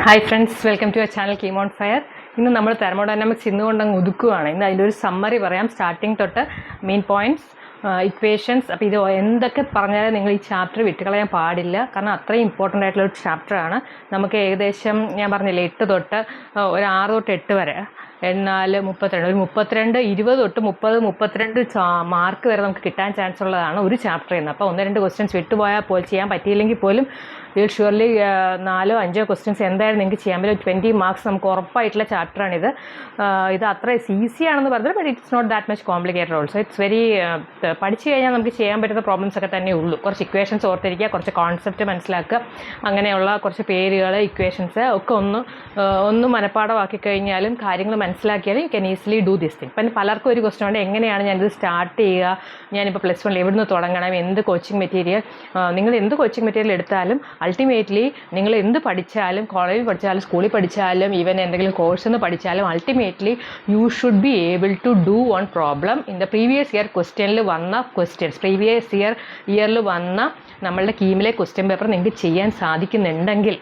Hi friends, welcome to our channel KEAM on fire. ഇന്ന് നമ്മൾ thermodynamics ഇന്നുകൊണ്ടങ്ങ് ഒതുക്കുകയാണ്. ഇന്ന് അതിൻ്റെ ഒരു സമ്മറി പറയാം, സ്റ്റാർട്ടിങ് തൊട്ട് മെയിൻ പോയിൻറ്റ്സ്, ഇക്വേഷൻസ്. അപ്പോൾ ഇത് എന്തൊക്കെ പറഞ്ഞാലും നിങ്ങൾ ഈ ചാപ്റ്റർ വിട്ടുകളയാൻ പാടില്ല, കാരണം അത്രയും ഇമ്പോർട്ടൻ്റ് ആയിട്ടുള്ള ഒരു ചാപ്റ്ററാണ്. നമുക്ക് ഏകദേശം ഞാൻ പറഞ്ഞില്ലേ 8 തൊട്ട് ഒരു 6 തൊട്ട് 8 വരെ, 4, 32, ഒരു 32, 20 തൊട്ട് 30, 32 മാർക്ക് വരെ നമുക്ക് കിട്ടാൻ ചാൻസ് ഉള്ളതാണ് ഒരു ചാപ്റ്ററിൽ നിന്ന്. അപ്പോൾ 1-2 ക്വസ്റ്റ്യൻസ് വിട്ടുപോയാൽ പോലും ചെയ്യാൻ പറ്റിയില്ലെങ്കിൽ പോലും ഇതിൽ ഷുവർലി 4-5 ക്വസ്റ്റ്യൻസ് എന്തായാലും നിങ്ങൾക്ക് ചെയ്യാൻ പറ്റും. 20 മാർക്സ് നമുക്ക് ഉറപ്പായിട്ടുള്ള ചാപ്റ്ററാണിത്. ഇത് അത്ര ഈസിയാണെന്ന് പറഞ്ഞത്, but it's not that much complicated also. It's very പഠിച്ചു കഴിഞ്ഞാൽ നമുക്ക് ചെയ്യാൻ പറ്റുന്ന പ്രോബ്ലംസ് ഒക്കെ തന്നെ ഉള്ളൂ. കുറച്ച് ഇക്വേഷൻസ് ഓർത്തിരിക്കുക, കുറച്ച് കോൺസെപ്റ്റ് മനസ്സിലാക്കുക, അങ്ങനെയുള്ള കുറച്ച് പേരുകൾ, ഇക്വേഷൻസ് ഒക്കെ ഒന്ന് മനഃപ്പാടമാക്കി കഴിഞ്ഞാലും കാര്യങ്ങൾ മനസ്സിലാക്കിയാലും you can easily do this thing. പിന്നെ പലർക്കും ഒരു ക്വസ്റ്റൻ ഉണ്ട്, എങ്ങനെയാണ് ഞാനിത് സ്റ്റാർട്ട് ചെയ്യുക, ഞാനിപ്പോൾ +1 എവിടുന്ന് തുടങ്ങണം, എന്ത് കോച്ചിങ് മെറ്റീരിയൽ. നിങ്ങൾ എന്ത് കോച്ചിങ് മെറ്റീരിയൽ എടുത്താലും അൾട്ടിമേറ്റ്ലി നിങ്ങൾ എന്ത് പഠിച്ചാലും, കോളേജിൽ പഠിച്ചാലും സ്കൂളിൽ പഠിച്ചാലും ഈവൻ എന്തെങ്കിലും കോഴ്സ് പഠിച്ചാലും ultimately you should be able to do one problem in the previous year ക്വസ്റ്റ്യനിൽ വന്ന ക്വസ്റ്റ്യൻസ്. പ്രീവിയസ് ഇയറിൽ വന്ന നമ്മളുടെ കീമിലെ ക്വസ്റ്റ്യൻ പേപ്പർ നിങ്ങൾക്ക് ചെയ്യാൻ സാധിക്കുന്നുണ്ടെങ്കിൽ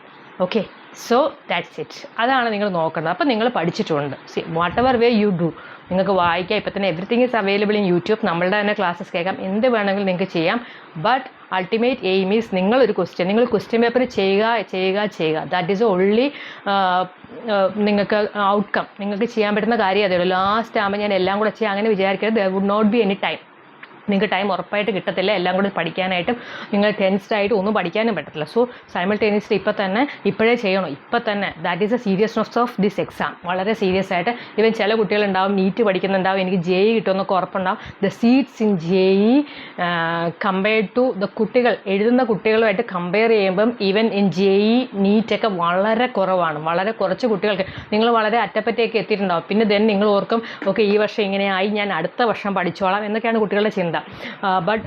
ഓക്കെ, സോ ദാറ്റ്സ് ഇറ്റ്. അതാണ് നിങ്ങൾ നോക്കേണ്ടത്. അപ്പോൾ നിങ്ങൾ പഠിച്ചിട്ടുണ്ട്. What ever way you do, നിങ്ങൾക്ക് വായിക്കാം. ഇപ്പോൾ തന്നെ everything is available in YouTube. നമ്മളുടെ തന്നെ ക്ലാസ്സസ് കേൾക്കാം, എന്ത് വേണമെങ്കിലും നിങ്ങൾക്ക് ചെയ്യാം. ബട്ട് അൾട്ടിമേറ്റ് എയിം ഈസ് നിങ്ങൾ ക്വസ്റ്റ്യൻ പേപ്പർ ചെയ്യുക. ദാറ്റ് ഈസ് ഓൺലി നിങ്ങൾക്ക് ഔട്ട്കം. നിങ്ങൾക്ക് ചെയ്യാൻ പറ്റുന്ന കാര്യം അതേ ഉള്ളൂ. ലാസ്റ്റ് ആകുമ്പോൾ ഞാൻ എല്ലാം കൂടെ ചെയ്യാം അങ്ങനെ വിചാരിക്കരുത്. There would not be any time. നിങ്ങൾക്ക് ടൈം ഉറപ്പായിട്ട് കിട്ടത്തില്ല എല്ലാം കൂടി പഠിക്കാനായിട്ടും. നിങ്ങൾ ടെൻസ്ഡ് ആയിട്ട് ഒന്നും പഠിക്കാനും പറ്റത്തില്ല. സോ സൈമൾട്ടേനിയസ്ലി ഇപ്പോഴേ ചെയ്യണം, ഇപ്പം തന്നെ. That is the seriousness of this exam. വളരെ സീരിയസ് ആയിട്ട്. ഇവൻ ചില കുട്ടികളുണ്ടാവും നീറ്റ് പഠിക്കുന്നുണ്ടാവും, എനിക്ക് JEE കിട്ടുമെന്നൊക്കെ ഉറപ്പുണ്ടാവും. The seats in JEE compared to the കുട്ടികൾ എഴുതുന്ന കുട്ടികളുമായിട്ട് കമ്പയർ ചെയ്യുമ്പം ഈവൻ ഇൻ JEE നീറ്റൊക്കെ വളരെ കുറവാണ്. വളരെ കുറച്ച് കുട്ടികൾക്ക്. നിങ്ങൾ വളരെ അറ്റപ്പറ്റയൊക്കെ എത്തിയിട്ടുണ്ടാവും. പിന്നെ ദെൻ നിങ്ങൾ ഓർക്കും, ഓക്കെ ഈ വർഷം ഇങ്ങനെയായി, ഞാൻ അടുത്ത വർഷം പഠിച്ചോളാം എന്നൊക്കെയാണ് കുട്ടികളുടെ ചിന്ത. ബട്ട്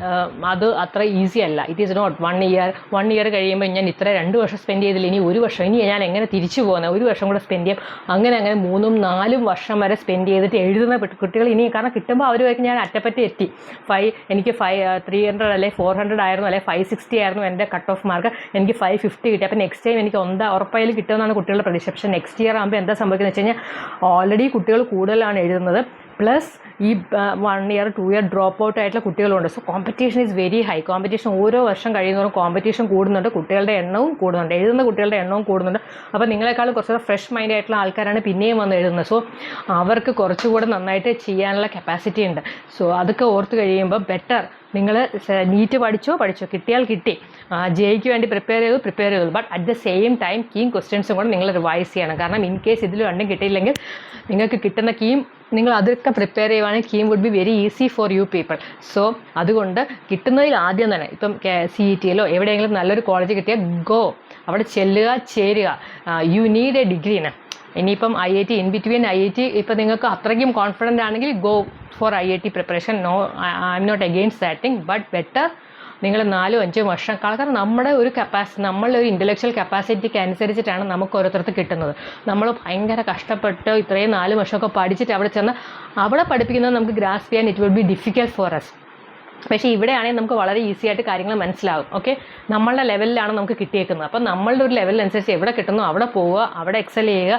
അത് അത്ര ഈസി അല്ല. ഇറ്റ് ഈസ് നോട്ട് 1 ഇയർ കഴിയുമ്പോൾ ഞാൻ ഇത്ര 2 വർഷം സ്പെൻഡ് ചെയ്തില്ല, ഇനി 1 വർഷം, ഇനി ഞാൻ എങ്ങനെ തിരിച്ചു പോകുന്നത്, 1 വർഷം കൂടെ സ്പെൻഡ് ചെയ്യും. അങ്ങനെ 3-4 വർഷം വരെ സ്പെൻഡ് ചെയ്തിട്ട് എഴുതുന്ന കുട്ടികൾ ഇനി, കാരണം കിട്ടുമ്പോൾ അവരുമായിട്ട് ഞാൻ അറ്റപ്പറ്റി എത്തി. എനിക്ക് 300 അല്ലെ 400 ആയിരുന്നു, അല്ലെ 560 ആയിരുന്നു എൻ്റെ കട്ട് ഓഫ് മാർക്ക്, എനിക്ക് 550 കിട്ടി. അപ്പോൾ നെക്സ്റ്റ് ടൈം എനിക്ക് ഉറപ്പായാലും കിട്ടുമെന്നാണ് കുട്ടികളുടെ പ്രതീക്ഷ. പക്ഷേ നെക്സ്റ്റ് ഇയർ ആകുമ്പോൾ എന്താ സംഭവിക്കുന്നത് വെച്ച് കഴിഞ്ഞാൽ ഓൾറെഡി കുട്ടികൾ കൂടുതലാണ് എഴുതുന്നത്, പ്ലസ് ഈ 1 ഇയർ 2 ഇയർ ഡ്രോപ്പ് ഔട്ട് ആയിട്ടുള്ള കുട്ടികളുണ്ട്. So competition is very high. Competition ഓരോ വർഷം കഴിയുന്നതോറും കോമ്പറ്റീഷൻ കൂടുന്നുണ്ട്, കുട്ടികളുടെ എണ്ണവും കൂടുന്നുണ്ട്, എഴുതുന്ന കുട്ടികളുടെ എണ്ണവും കൂടുന്നുണ്ട്. അപ്പോൾ നിങ്ങളെക്കാളും കുറച്ചുകൂടെ ഫ്രഷ് മൈൻഡ് ആയിട്ടുള്ള ആൾക്കാരാണ് പിന്നെയും വന്ന് എഴുതുന്നത്. സോ അവർക്ക് കുറച്ചുകൂടെ നന്നായിട്ട് ചെയ്യാനുള്ള കപ്പാസിറ്റി ഉണ്ട്. സോ അതൊക്കെ ഓർത്ത് കഴിയുമ്പോൾ ബെറ്റർ നിങ്ങൾ നീറ്റ് പഠിച്ചോ, കിട്ടിയാൽ കിട്ടി. JEEക്ക് വേണ്ടി പ്രിപ്പയർ ചെയ്തു. But at the same time KEAM ക്വസ്റ്റ്യൻസും കൂടെ നിങ്ങൾ റിവൈസ് ചെയ്യണം. കാരണം ഇൻ കേസ് ഇതിൽ രണ്ടും കിട്ടിയില്ലെങ്കിൽ നിങ്ങൾക്ക് കിട്ടുന്ന കീം നിങ്ങൾ അതൊക്കെ പ്രിപ്പയർ ചെയ്യുവാണെങ്കിൽ KEAM would be very easy for you people. So അതുകൊണ്ട് കിട്ടുന്നതിൽ ആദ്യം തന്നെ ഇപ്പം CETയിലോ എവിടെയെങ്കിലും നല്ലൊരു കോളേജ് കിട്ടിയാൽ ഗോ, അവിടെ ചേരുക. യു നീഡ് എ ഡിഗ്രീന്. ഇനിയിപ്പം IIT, ഇൻ ബിറ്റ്വീൻ IIT ഇപ്പം നിങ്ങൾക്ക് അത്രയ്ക്കും കോൺഫിഡൻ്റ് ആണെങ്കിൽ go for IIT preparation. No, I am not against that thing, but better നിങ്ങൾ 4-5 വർഷം. കാരണം നമ്മുടെ ഒരു നമ്മളുടെ ഒരു ഇൻ്റലക്ച്വൽ കപ്പാസിറ്റിക്ക് അനുസരിച്ചിട്ടാണ് നമുക്ക് ഓരോരുത്തർക്ക് കിട്ടുന്നത്. നമ്മൾ ഭയങ്കര കഷ്ടപ്പെട്ട് ഇത്രയും 4 വർഷമൊക്കെ പഠിച്ചിട്ട് അവിടെ ചെന്ന് അവിടെ പഠിപ്പിക്കുന്നത് നമുക്ക് ഗ്രാസ്പ് ചെയ്യാൻ it will be difficult for us. പക്ഷേ ഇവിടെയാണെങ്കിൽ നമുക്ക് വളരെ ഈസി ആയിട്ട് കാര്യങ്ങൾ മനസ്സിലാകും. ഓക്കെ, നമ്മളുടെ ലെവലിലാണ് നമുക്ക് കിട്ടിയേക്കുന്നത്. അപ്പം നമ്മളുടെ ഒരു ലെവലിനനുസരിച്ച് എവിടെ കിട്ടുന്നു അവിടെ പോവുക, അവിടെ എക്സൽ ചെയ്യുക.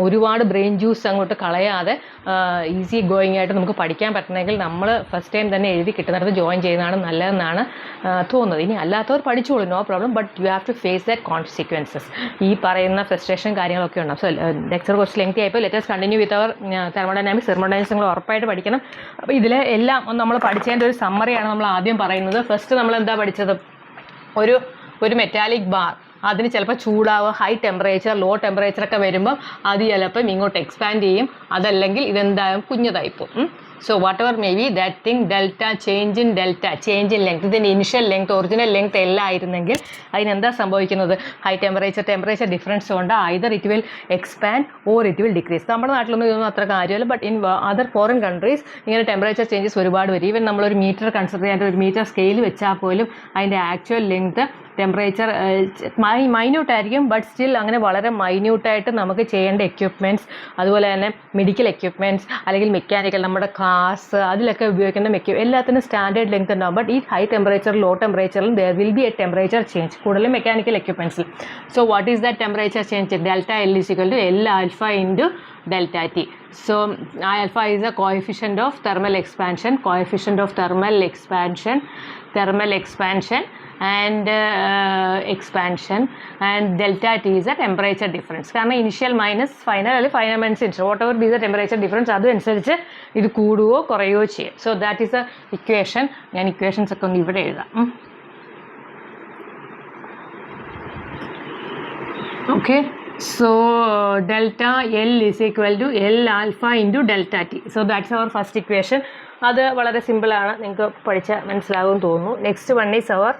ഒരുപാട് ബ്രെയിൻ ജ്യൂസ് അങ്ങോട്ട് കളയാതെ ഈസി ഗോയിങ് ആയിട്ട് നമുക്ക് പഠിക്കാൻ പറ്റണമെങ്കിൽ നമ്മൾ ഫസ്റ്റ് ടൈം തന്നെ എഴുതി കിട്ടുന്നിടത്ത് ജോയിൻ ചെയ്യുന്നതാണ് നല്ലതെന്നാണ് തോന്നുന്നത്. ഇനി അല്ലാത്തവർ പഠിച്ചോളൂ, no problem. But you have to face that consequences. ഈ പറയുന്ന ഫ്രസ്ട്രേഷൻ കാര്യങ്ങളൊക്കെ ഉണ്ടാവും. സോ ലെക്ചർ കുറച്ച് ലെങ്തി ആയപ്പോൾ let us continue with our thermodynamics. നിങ്ങൾ ഉറപ്പായിട്ട് പഠിക്കണം. അപ്പോൾ ഇതിലെ എല്ലാം നമ്മൾ പഠിച്ചതിൻ്റെ ഒരു സമ്മറിയാണ് നമ്മൾ ആദ്യം പറയുന്നത്. ഫസ്റ്റ് നമ്മൾ എന്താ പഠിച്ചത്, ഒരു മെറ്റാലിക് ബാർ, അതിന് ചിലപ്പോൾ ചൂടാവുക, ഹൈ ടെമ്പറേച്ചർ ലോ ടെമ്പറേച്ചറൊക്കെ വരുമ്പം അത് ചിലപ്പം ഇങ്ങോട്ട് എക്സ്പാൻഡ് ചെയ്യും, അതല്ലെങ്കിൽ ഇതെന്തായാലും കുഞ്ഞതായിപ്പോവും. So whatever may be that thing, change in length, ഇതിൻ്റെ ഇനിഷ്യൽ ലെങ്ത് ഒറിജിനൽ ലെങ്ത് എല്ലാം ആയിരുന്നെങ്കിൽ അതിനെന്താ സംഭവിക്കുന്നത്, ഹൈ ടെമ്പറേച്ചർ ഡിഫറൻസ് കൊണ്ട് either it will expand or it will decrease. നമ്മുടെ നാട്ടിലൊന്നും ഇതൊന്നും അത്ര കാര്യമല്ല. But in other foreign countries ഇങ്ങനെ ടെമ്പറേച്ചർ ചേഞ്ചസ് ഒരുപാട് വരും. ഈവൻ നമ്മളൊരു മീറ്റർ കൺസിഡർ ചെയ്യാൻ ഒരു മീറ്റർ സ്കെയിൽ വെച്ചാൽ പോലും അതിൻ്റെ ആക്ച്വൽ ലെങ്ത് ടെമ്പറേച്ചർ മൈന്യൂട്ടായിരിക്കും, ബട്ട് സ്റ്റിൽ അങ്ങനെ വളരെ മൈന്യൂട്ടായിട്ട് നമുക്ക് ചെയ്യേണ്ട എക്യുപ്മെൻറ്റ്സ്, അതുപോലെ തന്നെ മെഡിക്കൽ എക്യുപ്മെൻറ്റ്സ് അല്ലെങ്കിൽ മെക്കാനിക്കൽ നമ്മുടെ കാർസ് അതിലൊക്കെ ഉപയോഗിക്കുന്ന എല്ലാത്തിനും സ്റ്റാൻഡേർഡ് ലെങ്ത് ഉണ്ടാവും. ബട്ട് ഈ ഹൈ ടെമ്പറേച്ചർ ലോ ടെമ്പറേച്ചറിൽ there will be a temperature change, കൂടുതലും മെക്കാനിക്കൽ എക്യുപ്മെൻറ്റ്സിൽ. So what is that temperature change? Delta L is equal to L alpha into delta T. So alpha is a coefficient of thermal expansion and expansion, and delta T is a temperature difference. കാരണം initial minus final അല്ലെങ്കിൽ final minus initial, whatever be the temperature difference, അതനുസരിച്ച് ഇത് കൂടുകയോ കുറയുകയോ ചെയ്യും. So that is the equation. ഞാൻ equations ഒക്കെ ഒന്ന് ഇവിടെ എഴുതാം. Okay. So delta L is equal to L alpha into delta T. So that's our first equation. അത് വളരെ സിമ്പിളാണ്, നിങ്ങൾക്ക് പഠിച്ചാൽ മനസ്സിലാകുമെന്ന് തോന്നുന്നു. നെക്സ്റ്റ് വൺ ഈസ് അവർ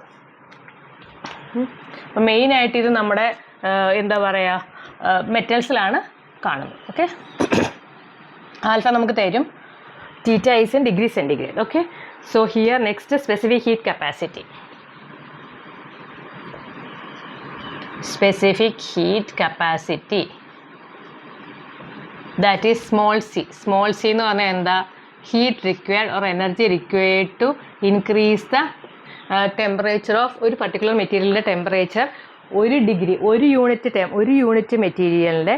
മെയിനായിട്ട് ഇത് നമ്മുടെ എന്താ പറയുക മെറ്റൽസിലാണ് കാണുന്നത്. ഓക്കെ, ആൽഫ നമുക്ക് തരും, theta is in degree centigrade. Okay, so here next specific heat capacity. Specific heat capacity, that is small c. Small c എന്ന് പറഞ്ഞാൽ എന്താ? heat required or energy required to increase the temperature of ഒരു particular മെറ്റീരിയലിൻ്റെ temperature 1 degree, ഒരു unit മെറ്റീരിയലിൻ്റെ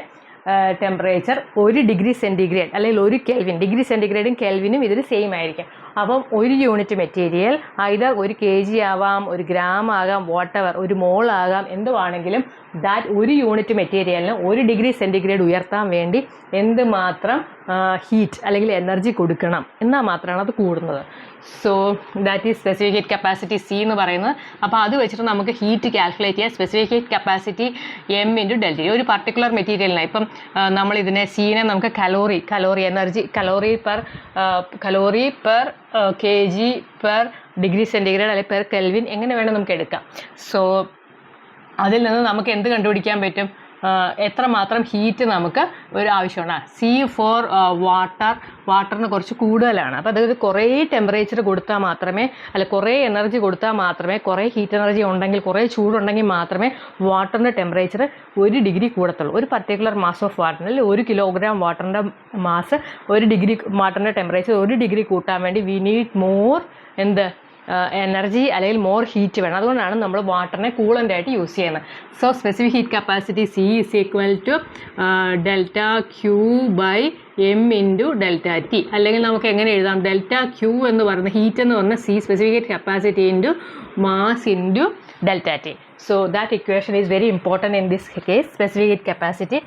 temperature 1 degree centigrade അല്ലെങ്കിൽ 1 kelvin. Degree സെൻറ്റിഗ്രേഡും കെൽവിനും ഇതിൽ same ആയിരിക്കും. അപ്പം 1 യൂണിറ്റ് മെറ്റീരിയൽ ഐദർ 1 kg ആവാം, 1 gram ആകാം, വാട്ടെവർ, 1 mol ആകാം, എന്തുവാണെങ്കിലും ദാറ്റ് 1 യൂണിറ്റ് മെറ്റീരിയലിന് 1 ഡിഗ്രി സെൻറ്റിഗ്രേഡ് ഉയർത്താൻ വേണ്ടി എന്തുമാത്രം ഹീറ്റ് അല്ലെങ്കിൽ എനർജി കൊടുക്കണം എന്നാൽ മാത്രമാണ് അത് കൂടുന്നത്. So that is specific heat capacity C എന്ന് പറയുന്നത്. അപ്പോൾ അത് വെച്ചിട്ട് നമുക്ക് ഹീറ്റ് കാൽക്കുലേറ്റ് ചെയ്യാം. Specific heat capacity M into delta. ഒരു പർട്ടിക്കുലർ മെറ്റീരിയലിന് ഇപ്പം നമ്മളിതിനെ സീനെ നമുക്ക് calorie energy calorie per kg per degree centigrade അല്ലെങ്കിൽ പെർ കെൽവിൻ എങ്ങനെ വേണം നമുക്ക് എടുക്കാം. സോ അതിൽ നിന്ന് നമുക്ക് എന്ത് കണ്ടുപിടിക്കാൻ പറ്റും? എത്രമാത്രം ഹീറ്റ് നമുക്ക് ഒരു ആവശ്യമാണ്. സി ഫോർ വാട്ടറിന് കുറച്ച് കൂടുതലാണ്. അപ്പോൾ അതായത് കുറേ ടെമ്പറേച്ചർ കൊടുത്താൽ മാത്രമേ, അല്ല കുറേ എനർജി കൊടുത്താൽ മാത്രമേ, കുറേ ഹീറ്റ് എനർജി ഉണ്ടെങ്കിൽ, കുറേ ചൂടുണ്ടെങ്കിൽ മാത്രമേ വാട്ടറിൻ്റെ ടെമ്പറേച്ചർ 1 ഡിഗ്രി കൂടത്തുള്ളൂ. ഒരു പർട്ടിക്കുലർ മാസ് ഓഫ് വാട്ടറിൽ 1 കിലോഗ്രാം വാട്ടറിൻ്റെ മാസ് 1 ഡിഗ്രി വാട്ടറിൻ്റെ ടെമ്പറേച്ചർ 1 ഡിഗ്രി കൂട്ടാൻ വേണ്ടി വി നീഡ് മോർ എനർജി അല്ലെങ്കിൽ മോർ ഹീറ്റ് വേണം. അതുകൊണ്ടാണ് നമ്മൾ വാട്ടറിനെ കൂളൻ്റായിട്ട് യൂസ് ചെയ്യുന്നത്. So specific heat capacity C is equal to delta Q by M into delta T. അല്ലെങ്കിൽ നമുക്ക് എങ്ങനെ എഴുതാം? ഡെൽറ്റ ക്യൂ എന്ന് പറയുന്ന ഹീറ്റ് എന്ന് പറഞ്ഞാൽ C specific heat capacity into mass into delta T. So that equation is very important in this case, specific heat capacity.